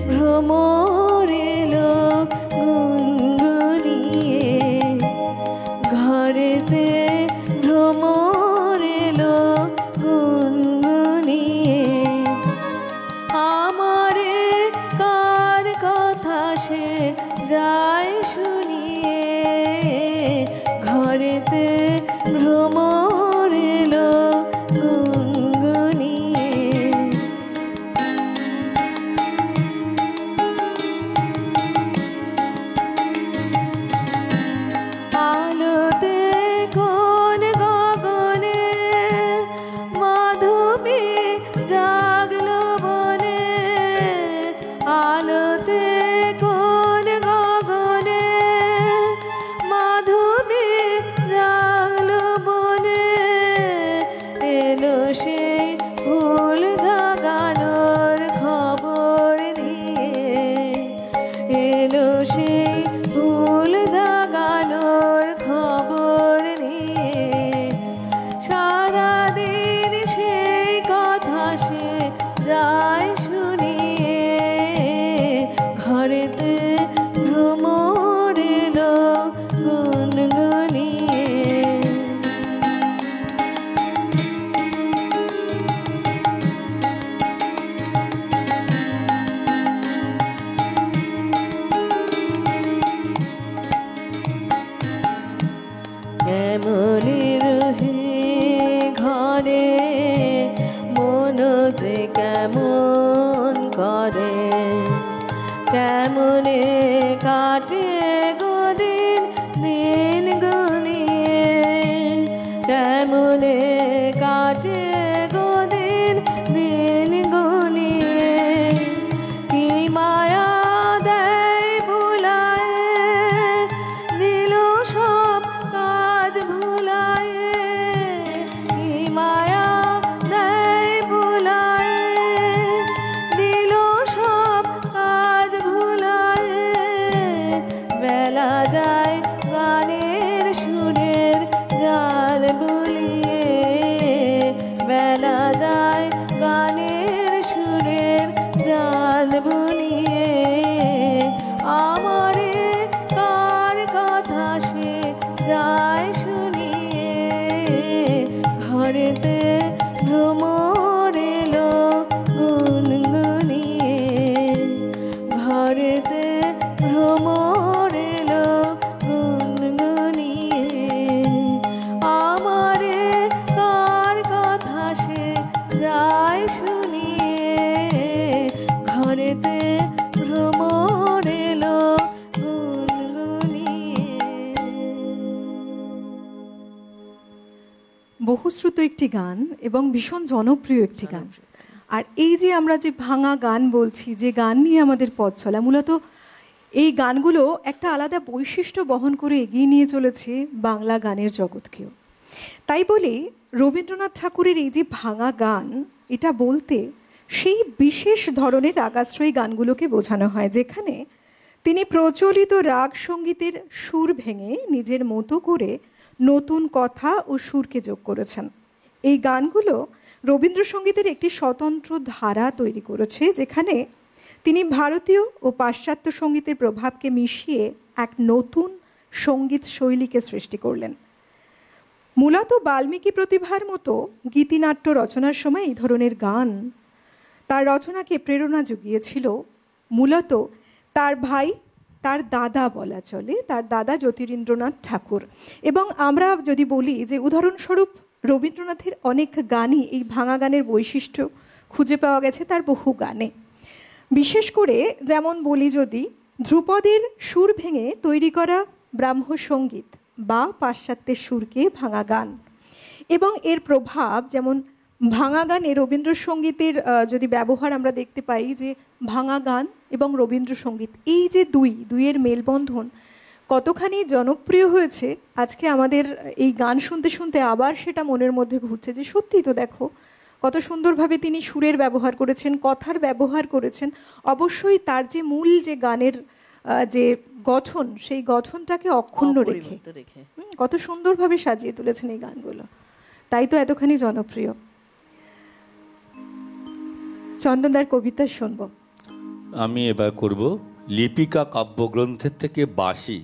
ভ্রমর এলো গুনগুনিয়ে, ঘরেতে ভ্রমর এলো গুনগুনিয়ে। আমারে কার কথা সে যায় শুনিয়ে, ঘরেতে ভ্রমর এলো গুনগুনিয়ে। আলোতে কোন গগনে সেই ভুল জাগানোর খবর নিয়ে সারাদিন সেই কথা সে যায় শুনিয়ে ঘরেতে ভ্রমর এলো গুনগুনিয়ে। কেমনে রহে ঘরে মন যে কেমন করে, কেমনে কাটে গদিন দিন গুনিয়ে, কেমনে কাটে গদিন দিন গুনিয়ে। কি মায়া দেয় ভুলায় দিল সব কাজ ভুলায়, কি মায়া দেয় ভুলায় দিল সব কাজ ভুলায়। বেলা যায় গানের সুরের জাল বুলিয়ে, বেলা যায় গানের সুরের জাল বুলিয়ে। আমারে কার কথা সে যায় শুনিয়ে ঘরেতে ভ্রমর এলো গুনগুনিয়ে, ঘরেতে ভ্রমর এলো গুনগুনিয়ে। আমারে কার কথা সে যায় শুনিয়ে ঘরেতে ভ্রমর এলো গুনগুনিয়ে। বহুশ্রুত একটি গান এবং ভীষণ জনপ্রিয় একটি গান। আর এই যে আমরা যে ভাঙা গান বলছি, যে গান নিয়ে আমাদের পথ চলা, মূলত এই গানগুলো একটা আলাদা বৈশিষ্ট্য বহন করে এগিয়ে নিয়ে চলেছে বাংলা গানের জগৎকেও। তাই বলে রবীন্দ্রনাথ ঠাকুরের এই যে ভাঙা গান, এটা বলতে সেই বিশেষ ধরনের রাগাশ্রয়ী গানগুলোকে বোঝানো হয় যেখানে তিনি প্রচলিত রাগ সঙ্গীতের সুর ভেঙে নিজের মতো করে নতুন কথা ও সুরকে যোগ করেছেন। এই গানগুলো রবীন্দ্রসঙ্গীতের একটি স্বতন্ত্র ধারা তৈরি করেছে যেখানে তিনি ভারতীয় ও পাশ্চাত্য সঙ্গীতের প্রভাবকে মিশিয়ে এক নতুন সঙ্গীত শৈলীকে সৃষ্টি করলেন। মূলত বাল্মীকি প্রতিভার মতো গীতিনাট্য রচনার সময় এই ধরনের গান তার রচনাকে প্রেরণা জুগিয়েছিল মূলত তার ভাই, তার দাদা বলা চলে, তার দাদা জ্যোতিরিন্দ্রনাথ ঠাকুর। এবং আমরা যদি বলি যে উদাহরণস্বরূপ রবীন্দ্রনাথের অনেক গানই এই ভাঙা গানের বৈশিষ্ট্য খুঁজে পাওয়া গেছে তার বহু গানে। বিশেষ করে যেমন বলি যদি ধ্রুপদের সুর ভেঙে তৈরি করা ব্রাহ্ম সঙ্গীত বা পাশ্চাত্যের সুরকে ভাঙা গান, এবং এর প্রভাব যেমন ভাঙা গানে রবীন্দ্রসঙ্গীতের যদি ব্যবহার আমরা দেখতে পাই যে ভাঙা গান এবং রবীন্দ্রসঙ্গীত এই যে দুইয়ের মেলবন্ধন কতখানি জনপ্রিয় হয়েছে। আজকে আমাদের এই গান শুনতে শুনতে আবার সেটা মনের মধ্যে ঘুরছে যে সত্যি তো দেখো কত সুন্দরভাবে তিনি সুরের ব্যবহার করেছেন, কথার ব্যবহার করেছেন, অবশ্যই তার যে মূল যে গানের যে গঠন সেই গঠনটাকে অক্ষুণ্ণ রেখে কত সুন্দরভাবে সাজিয়ে তুলেছেন এই গানগুলো, তাই তো এতখানি জনপ্রিয়। চন্দনদার কবিতা শুনব। আমি এবার করব লিপিকা কাব্যগ্রন্থের থেকে বাসি।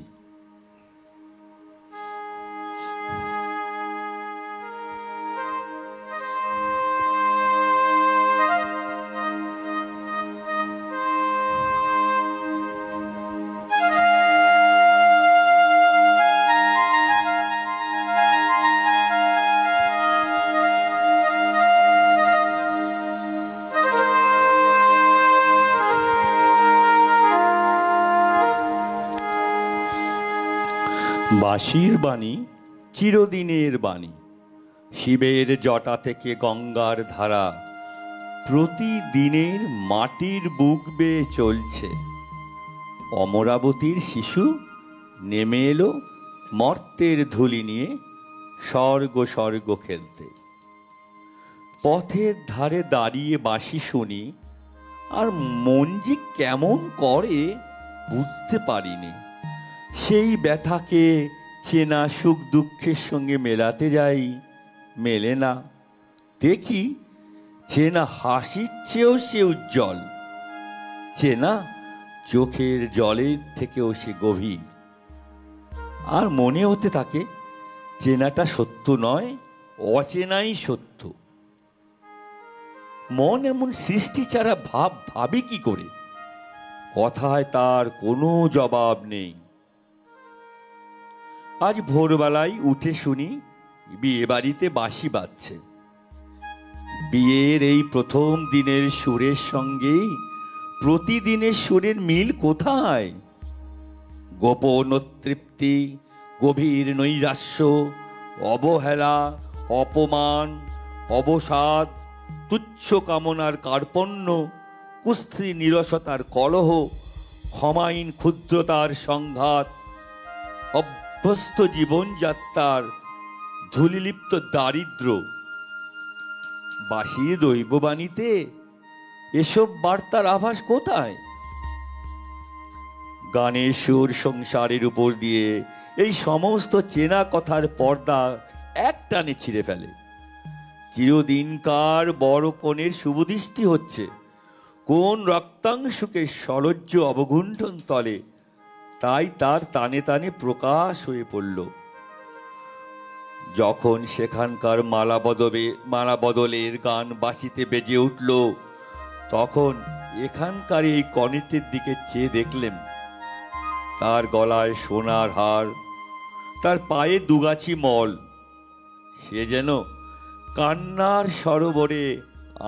বাঁশির বাণী চিরদিনের বাণী, শিবের জটা থেকে গঙ্গার ধারা প্রতিদিনের মাটির বুক বেয়ে চলছে। অমরাবতীর শিশু নেমে এলো মর্তের ধুলি নিয়ে স্বর্গ স্বর্গ খেলতে। পথের ধারে দাঁড়িয়ে বাঁশি শুনি আর মন যে কেমন করে বুঝতে পারিনি। সেই ব্যথাকে চেনা সুখ দুঃখের সঙ্গে মেলাতে যাই, মেলে না। দেখি চেনা হাসির চেয়েও সে উজ্জ্বল, চেনা চোখের জলের থেকেও সে গভীর। আর মনে হতে থাকে চেনাটা সত্য নয়, অচেনাই সত্য। মন এমন সৃষ্টি ছাড়া ভাবি কি করে? কথায় তার কোনো জবাব নেই। আজ ভোরবেলায় উঠে শুনি বিয়ে বাড়িতে বাঁশি বাজছে। বিয়ের এই প্রথম দিনের সুরের সঙ্গেই প্রতিদিনের সুরের মিল কোথায়? গোপন তৃপ্তি, গভীর নৈরাশ্য, অবহেলা, অপমান, অবসাদ, তুচ্ছ কামনার কার্পণ্য, কুস্ত্রী নিরসতার কলহ, ক্ষমাহীন ক্ষুদ্রতার সংঘাত, অভ্যস্ত জীবনযাত্রার ধূলিলিপ্ত দারিদ্র। বাঁশির দৈববাণীতে এসব বার্তার আভাস কোথায়? গানের সুর সংসারের উপর দিয়ে এই সমস্ত চেনা কথার পর্দা এক টানে ছিঁড়ে ফেলে। চিরদিনকার বড় কনের শুভদৃষ্টি হচ্ছে কোন রক্তাংশকে সলজ্জ অবগুণ্ঠন তলে, তাই তার তানে তানে প্রকাশ হয়ে পড়ল। যখন সেখানকার মালা বদলের গান বাঁশিতে বেজে উঠল, তখন এখানকার এই কনেটির দিকে চেয়ে দেখলেন তার গলায় সোনার হার, তার পায়ে দুগাছি মল। সে যেন কান্নার সরোবরে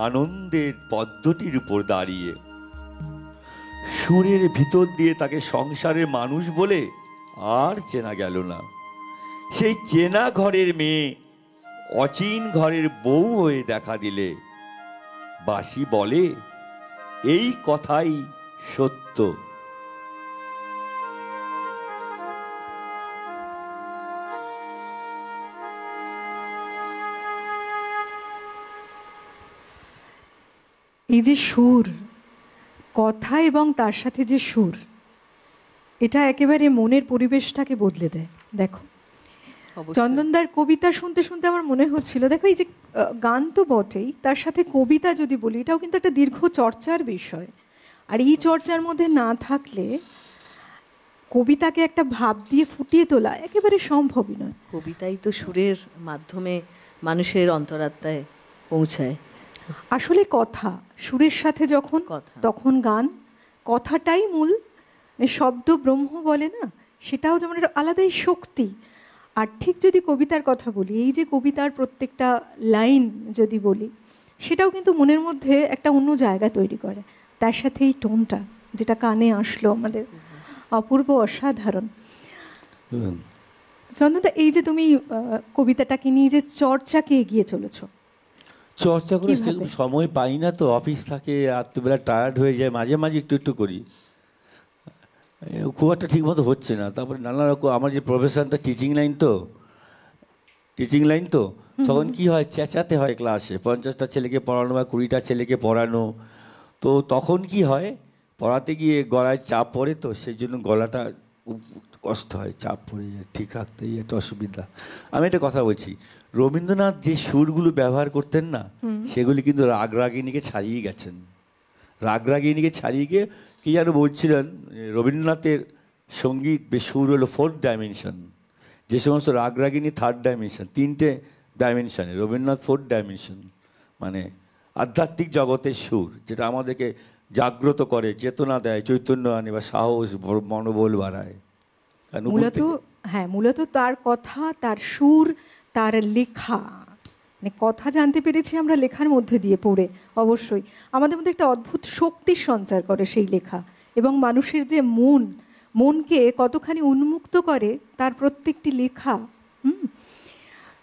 আনন্দের পদ্ধতির উপর দাঁড়িয়ে। সুরের ভিতর দিয়ে তাকে সংসারের মানুষ বলে আর চেনা গেল না। সেই চেনা ঘরের মেয়ে অচিন ঘরের বউ হয়ে দেখা দিলে বাঁশি বলে এই কথাই সত্য। এই যে সুর, কথা এবং তার সাথে যে সুর, এটা একেবারে মনের পরিবেশটাকে বদলে দেয়। দেখো চন্দনদার কবিতা শুনতে শুনতে আমার মনে হচ্ছিল, দেখো এই যে গান তো বটেই, তার সাথে কবিতা যদি বলি, এটাও কিন্তু একটা দীর্ঘ চর্চার বিষয়। আর এই চর্চার মধ্যে না থাকলে কবিতাকে একটা ভাব দিয়ে ফুটিয়ে তোলা একেবারে সম্ভবই নয়। কবিতাই তো সুরের মাধ্যমে মানুষের অন্তরাত্মায় পৌঁছায়। আসলে কথা সুরের সাথে যখন, তখন গান। কথাটাই মূল, শব্দ ব্রহ্ম বলে না, সেটাও যেমন একটা আলাদাই শক্তি। আর ঠিক যদি কবিতার কথা বলি, এই যে কবিতার প্রত্যেকটা লাইন যদি বলি, সেটাও কিন্তু মনের মধ্যে একটা অন্য জায়গা তৈরি করে। তার সাথে এই টোনটা যেটা কানে আসলো আমাদের, অপূর্ব, অসাধারণ। চন্দনদা, এই যে তুমি কবিতাটাকে নিয়ে যে চর্চাকে এগিয়ে চলেছো, চর্চা করে সময় পাই না তো, অফিস থাকে, রাত্রিবেলা টায়ার্ড হয়ে যায়, মাঝে মাঝে একটু একটু করি, খুব একটা ঠিকমতো হচ্ছে না। তারপরে নানা রকম, আমার যে প্রফেশনটা টিচিং লাইন তো তখন কি হয়, চেঁচাতে হয় ক্লাসে, 50টা ছেলেকে পড়ানো বা 20টা ছেলেকে পড়ানো। তো তখন কি হয়, পড়াতে গিয়ে গলায় চাপ পড়ে, তো সেই জন্য গলাটা কষ্ট হয়, চাপ পড়ে যায়, ঠিক রাখতে একটা অসুবিধা। আমি একটা কথা বলছি, রবীন্দ্রনাথ যে সুরগুলো ব্যবহার করতেন না, সেগুলি কিন্তু রাগরাগিণীকে ছাড়িয়ে গেছেন। রাগরাগিণীকে ছাড়িয়ে গিয়ে কি যেন বলছিলেন, রবীন্দ্রনাথের সঙ্গীত সুর হলো 4th ডাইমেনশন, যে সমস্ত রাগরাগিণী 3rd ডাইমেনশন, 3টে ডাইমেনশনে, রবীন্দ্রনাথ 4th ডাইমেনশন, মানে আধ্যাত্মিক জগতের সুর, যেটা আমাদেরকে জাগ্রত করে, চেতনা দেয়, চৈতন্য আনে বা সাহস, মনোবল বাড়ায়। মূলত তার কথা, তার সুর, তার লেখা, মানে কথা জানতে পেরেছি আমরা লেখার মধ্যে দিয়ে পড়ে, অবশ্যই আমাদের মধ্যে একটা অদ্ভুত শক্তির সঞ্চার করে সেই লেখা, এবং মানুষের যে মনকে কতখানি উন্মুক্ত করে তার প্রত্যেকটি লেখা।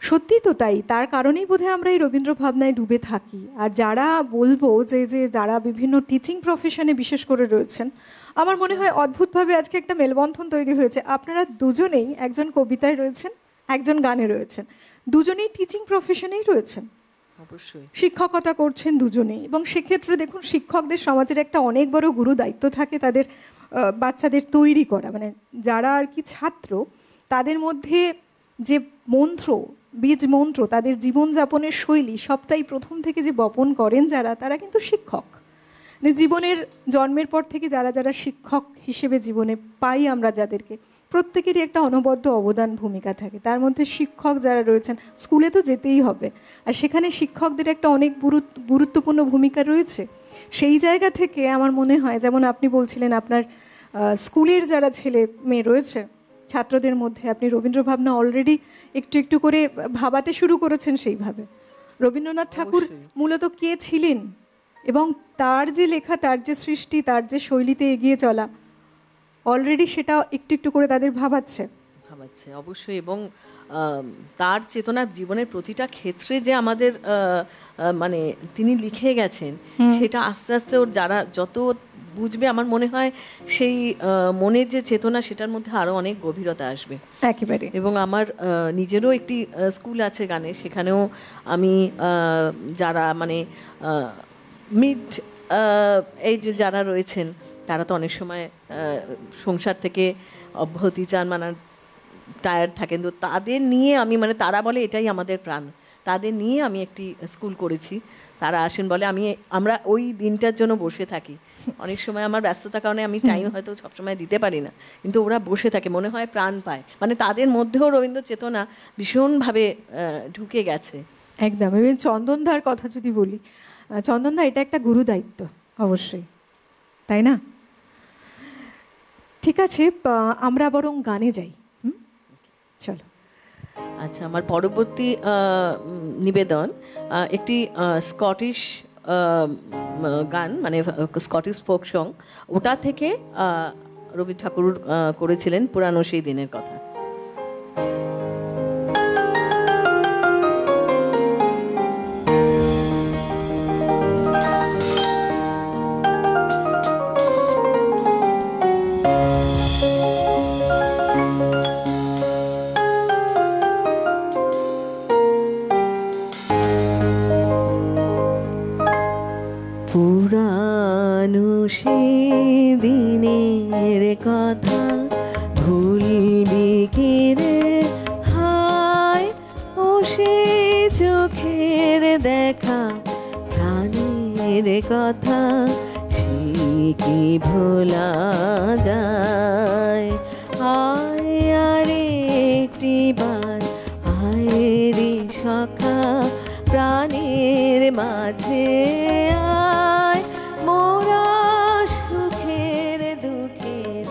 সত্যি তো তাই, তার কারণেই বোধহয় আমরা এই রবীন্দ্র ভাবনায় ডুবে থাকি। আর যারা বলবো যে যারা বিভিন্ন টিচিং প্রফেশনে বিশেষ করে রয়েছেন, আমার মনে হয় অদ্ভুতভাবে আজকে একটা মেলবন্ধন তৈরি হয়েছে। আপনারা দুজনেই, একজন কবিতায় রয়েছেন, একজন গানে রয়েছেন, দুজনেই টিচিং প্রফেশনেই রয়েছেন, অবশ্যই শিক্ষকতা করছেন দুজনেই। এবং সেক্ষেত্রে দেখুন, শিক্ষকদের সমাজের একটা অনেক বড় গুরু দায়িত্ব থাকে তাদের বাচ্চাদের তৈরি করা, মানে যারা আর কি ছাত্র তাদের মধ্যে যে মন্ত্র, বীজ মন্ত্র, তাদের জীবনযাপনের শৈলী সবটাই প্রথম থেকে যে বপন করেন যারা, তারা কিন্তু শিক্ষক। মানে জীবনের জন্মের পর থেকে যারা যারা শিক্ষক হিসেবে জীবনে পাই আমরা যাদেরকে, প্রত্যেকেরই একটা অনবদ্য অবদান ভূমিকা থাকে। তার মধ্যে শিক্ষক যারা রয়েছেন, স্কুলে তো যেতেই হবে, আর সেখানে শিক্ষকদের একটা অনেক গুরুত্বপূর্ণ ভূমিকা রয়েছে। সেই জায়গা থেকে আমার মনে হয়, যেমন আপনি বলছিলেন আপনার স্কুলের যারা ছেলে মেয়ে রয়েছে ছাত্রদের মধ্যে আপনি রবীন্দ্র ভাবনা অলরেডি একটু একটু করে ভাবাতে শুরু করেছেন। সেইভাবে রবীন্দ্রনাথ ঠাকুর মূলত কে ছিলেন এবং তার যে লেখা, তার যে সৃষ্টি, তার যে শৈলীতে এগিয়ে চলা, অলরেডি সেটা একটু একটু করে তাদের ভাবাচ্ছে অবশ্যই। এবং তার চেতনা জীবনের প্রতিটা ক্ষেত্রে যে আমাদের মানে তিনি লিখে গেছেন, সেটা আস্তে আস্তে ওর যারা যত বুঝবে, আমার মনে হয় সেই মনের যে চেতনা, সেটার মধ্যে আরও অনেক গভীরতা আসবে একেবারে। এবং আমার নিজেরও একটি স্কুল আছে গানে, সেখানেও আমি যারা মানে মিড এই যে যারা রয়েছেন, তারা তো অনেক সময় সংসার থেকে অব্যাহতি চান, মানে টায়ার্ড থাকেন, তো তাদের নিয়ে আমি, মানে তারা বলে এটাই আমাদের প্রাণ, তাদের নিয়ে আমি একটি স্কুল করেছি। তারা আসেন, বলে আমরা ওই দিনটার জন্য বসে থাকি। অনেক সময় আমার ব্যস্ততার কারণে আমি টাইম হয়তো সবসময় দিতে পারি না, কিন্তু ওরা বসে থাকে, মনে হয় প্রাণ পায়, মানে তাদের মধ্যেও রবীন্দ্র চেতনা ভীষণভাবে ঢুকে গেছে। একদম। এবং চন্দনদার কথা যদি বলি, চন্দনদা এটা একটা গুরু দায়িত্ব অবশ্যই, তাই না? ঠিক আছে, আমরা বরং গানে যাই। চলো। আচ্ছা, আমার পরবর্তী নিবেদন একটি স্কটিশ গান, মানে স্কটিশ ফোক সং, ওটা থেকে রবি ঠাকুর করেছিলেন পুরানো সেই দিনের কথা। পুরানো সেই দিনের কথা ভুলবি কি রে হায়, ও সে চোখের দেখা প্রাণের কথা সে কি ভোলা যায়। আয় আরে একটি বার আয় রে সখা প্রাণের মাঝে আয়, মোরা সুখের দুঃখের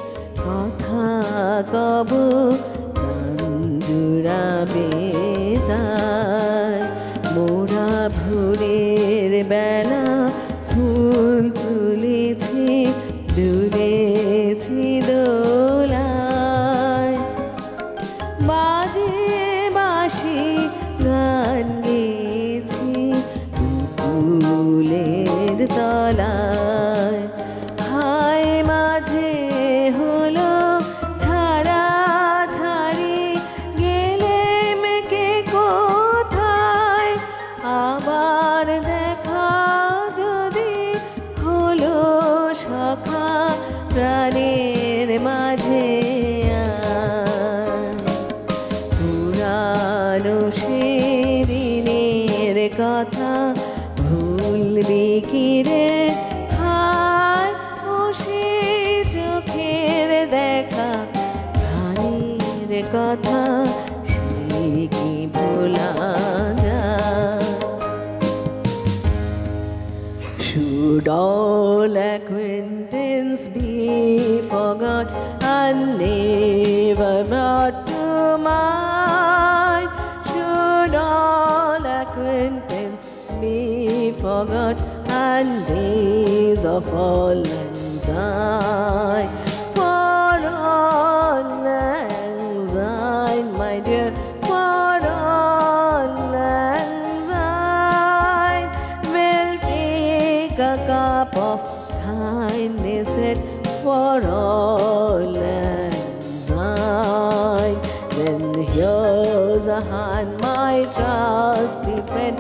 কথা কব জুড়াবে তাই। মোরা ভোরের বেলা ফুল তুলেছি দুলেছি দোলায়, বাজে বাঁশি গান গেছি ফুলের তলায়। হায় মাঝে হলো ছাড়া ছাড়ি গেলে মেকে কোথায়, আবার দেখা যদি হলো সখা প্রাণের মাঝে পুরানো সেদিনের কথা ভুলবি কি রে হায়, ও সে চোখের দেখা প্রাণের কথা সে কি ভোলা যায়। Should all acquaintance be forgot and never brought to mind? Should all acquaintance be forgot and days of all anxiety? For all anxiety, my dear, for all anxiety, we'll take a cup of kindness set for all anxiety. Then here's a hand, my trusty friend,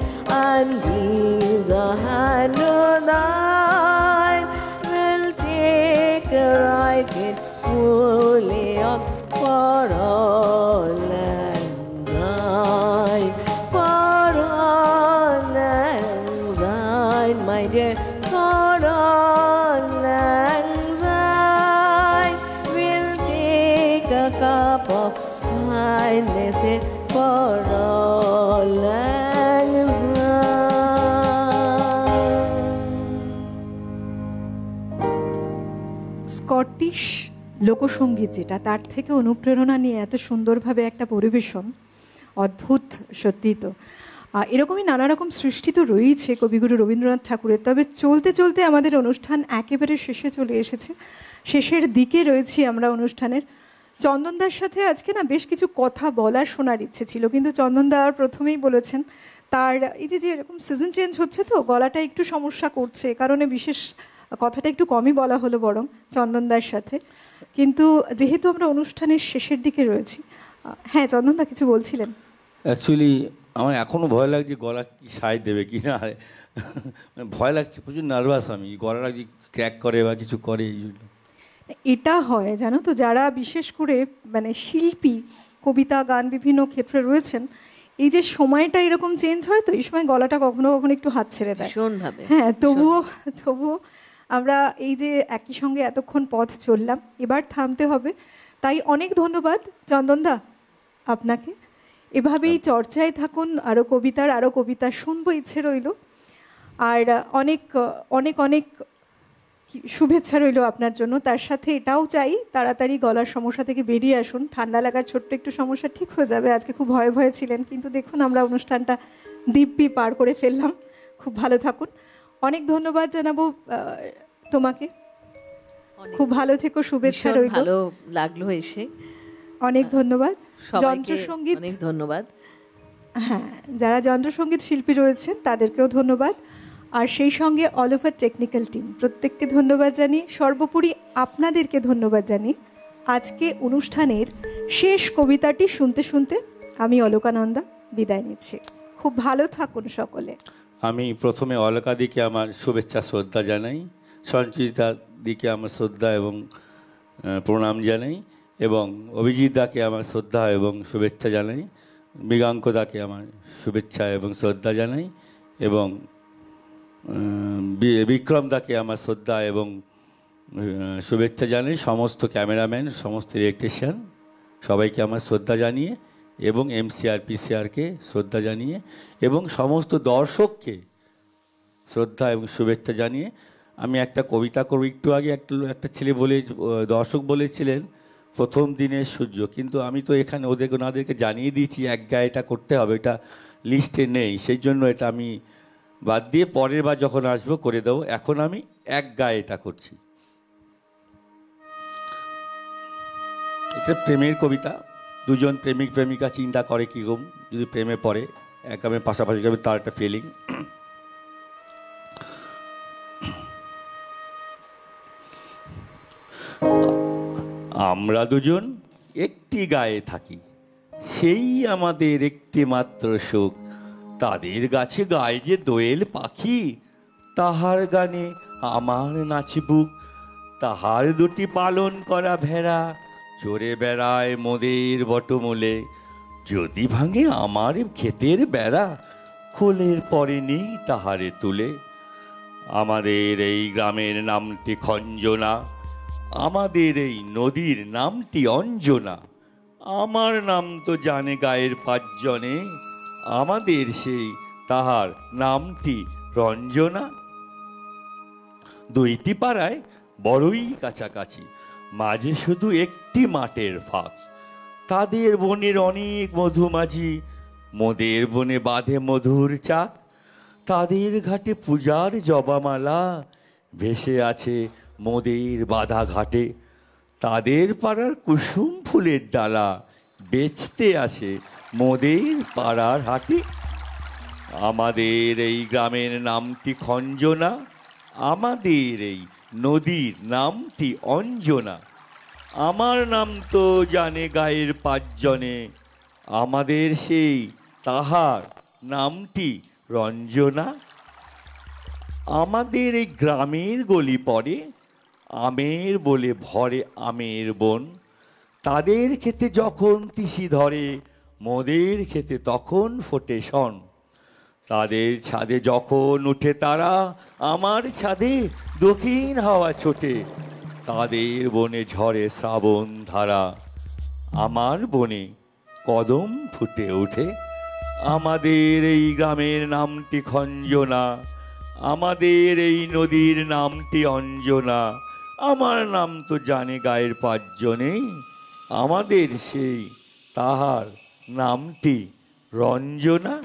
and here's a hand to thine. We'll take a ride for all anxiety, for all anxiety, my dear, for all anxiety. We'll take a cup of kindness for all anxiety. Scottish লোকসঙ্গীত যেটা, তার থেকে অনুপ্রেরণা নিয়ে এত সুন্দরভাবে একটা পরিবেশন, অদ্ভুত সত্যি। তো এরকমই নানা রকম সৃষ্টি তো রয়েছে কবিগুরু রবীন্দ্রনাথ ঠাকুরের। তবে চলতে চলতে আমাদের অনুষ্ঠান একেবারে শেষে চলে এসেছে, শেষের দিকে রয়েছি আমরা অনুষ্ঠানের। চন্দনদার সাথে আজকে না বেশ কিছু কথা বলার শোনার ইচ্ছে ছিল, কিন্তু চন্দনদা প্রথমেই বলেছেন তার এই যে এরকম সিজন চেঞ্জ হচ্ছে তো গলাটা একটু সমস্যা করছে, কারণে বিশেষ কথাটা একটু কমই বলা হলো বরং চন্দনদার সাথে। কিন্তু যেহেতু আমরা অনুষ্ঠানের শেষের দিকে রয়েছি, হ্যাঁ চন্দনদা কিছু বলছিলেন। অ্যাকচুয়ালি আমার এখনও ভয় লাগছে গলা কি সায় দেবে কি না, ভয় লাগছে, প্রচুর নার্ভাস আমি, গলাটা যে ক্র্যাক করে বা কিছু করে এই জন্য। এটা হয় জানো তো, যারা বিশেষ করে মানে শিল্পী, কবিতা গান বিভিন্ন ক্ষেত্রে রয়েছেন, এই যে সময়টা এরকম চেঞ্জ হয় তো এই সময় গলাটা কখনো কখনো একটু হাত ছেড়ে দেয়। হ্যাঁ, তবুও আমরা এই যে একই সঙ্গে এতক্ষণ পথ চললাম, এবার থামতে হবে। তাই অনেক ধন্যবাদ চন্দনদা আপনাকে। এভাবেই চর্চায় থাকুন, আরও কবিতা শুনবো ইচ্ছে রইল। আর অনেক অনেক অনেক শুভেচ্ছা রইল আপনার জন্য। তার সাথে এটাও চাই তাড়াতাড়ি গলার সমস্যা থেকে বেরিয়ে আসুন, ঠান্ডা লাগার ছোট্ট একটু সমস্যা ঠিক হয়ে যাবে। আজকে খুব ভয়ে ভয়ে ছিলেন, কিন্তু দেখুন আমরা অনুষ্ঠানটা দিব্যি পার করে ফেললাম। খুব ভালো থাকুন। অনেক ধন্যবাদ জানাবো তোমাকে, খুব ভালো থেকো, শুভেচ্ছা রইল। ভালো লাগলো এসে, অনেক ধন্যবাদ। যন্ত্রসঙ্গীত, অনেক ধন্যবাদ। হ্যাঁ, যারা যন্ত্রসঙ্গীত শিল্পী রয়েছেন তাদেরকেও ধন্যবাদ, আর সেই সঙ্গে অল ওভার টেকনিক্যাল টিম প্রত্যেককে ধন্যবাদ জানি। সর্বোপরি আপনাদেরকে ধন্যবাদ জানি। আজকে অনুষ্ঠানের শেষ কবিতাটি শুনতে শুনতে আমি অলকানন্দা বিদায় নিচ্ছি। খুব ভালো থাকুন সকলে। আমি প্রথমে অলকা দিকে আমার শুভেচ্ছা শ্রদ্ধা জানাই, সঞ্চিতা দিকে আমার শ্রদ্ধা এবং প্রণাম জানাই, এবং অভিজিৎ দাকে আমার শ্রদ্ধা এবং শুভেচ্ছা জানাই, মৃগাঙ্ক দাকে আমার শুভেচ্ছা এবং শ্রদ্ধা জানাই, এবং বিক্রম দাকে আমার শ্রদ্ধা এবং শুভেচ্ছা জানাই। সমস্ত ক্যামেরাম্যান, সমস্ত ইলেকট্রিশিয়ান সবাইকে আমার শ্রদ্ধা জানিয়ে, এবং এমসিআর পিসিআরকে শ্রদ্ধা জানিয়ে, এবং সমস্ত দর্শককে শ্রদ্ধা এবং শুভেচ্ছা জানিয়ে আমি একটা কবিতা করব। একটু আগে একটা ছেলে দর্শক বলেছিলেন প্রথম দিনের সূর্য, কিন্তু আমি তো এখানে ওনাদেরকে জানিয়ে দিয়েছি এক গায়ে এটা করতে হবে, এটা লিস্টে নেই, সেই জন্য এটা আমি বাদ দিয়ে পরের বার যখন আসবো করে দেবো। এখন আমি এক গায়ে এটা করছি। এটা প্রেমের কবিতা। দুজন প্রেমিক প্রেমিকা চিন্তা করে কীরকম যদি প্রেমে পড়ে, একামে পাশাপাশি যাবে, তার একটা ফিলিং। আমরা দুজন একটি গায়ে থাকি, সেই আমাদের একটি মাত্র সুখ। তাদের গাছে গায়ে যে দোয়েল পাখি, তাহার গানে আমার নাচে বুক। তাহার দুটি পালন করা ভেড়া চড়ে বেড়ায় মোদের বটমূলে। যদি ভাঙে আমার ক্ষেতের বেড়া, খোলের পরে নেই তাহারে তুলে। আমাদের এই গ্রামের নামটি খঞ্জনা, আমাদের এই নদীর নামটি অঞ্জনা। আমার নাম তো জানে গায়ের পাঁচজনে, আমাদের সেই তাহার নামটি রঞ্জনা। দুইটি পাড়ায় বড়ই কাছাকাছি, মাঝে শুধু একটি মাঠের ফাঁক। তাদের বনের অনেক মধুমাঝি, মোদের বনে বাঁধে মধুর চাক। তাদের ঘাটে পূজার জবামালা ভেসে আছে মোদের বাঁধা ঘাটে। তাদের পাড়ার কুসুম ফুলের ডালা বেচতে আসে মোদের পাড়ার হাটে। আমাদের এই গ্রামের নামটি খঞ্জনা, আমাদের এই নদীর নামটি অঞ্জনা। আমার নাম তো জানে গায়ের পাঁচজনে, আমাদের সেই তাহার নামটি রঞ্জনা। আমাদের এই গ্রামের গলি পরে আমের বলে ভরে আমের বন। তাদের খেতে যখন তিসি ধরে, মোদের খেতে তখন ফোটে শন। তাদের ছাদে যখন উঠে তারা, আমার ছাদে দক্ষিণ হাওয়া ছোটে। তাদের বনে ঝরে শ্রাবণ ধারা, আমার বনে কদম ফুটে ওঠে। আমাদের এই গ্রামের নামটি খঞ্জনা, আমাদের এই নদীর নামটি অঞ্জনা। আমার নাম তো জানে গায়ের পাঁচজনেই, আমাদের সেই তাহার নামটি রঞ্জনা।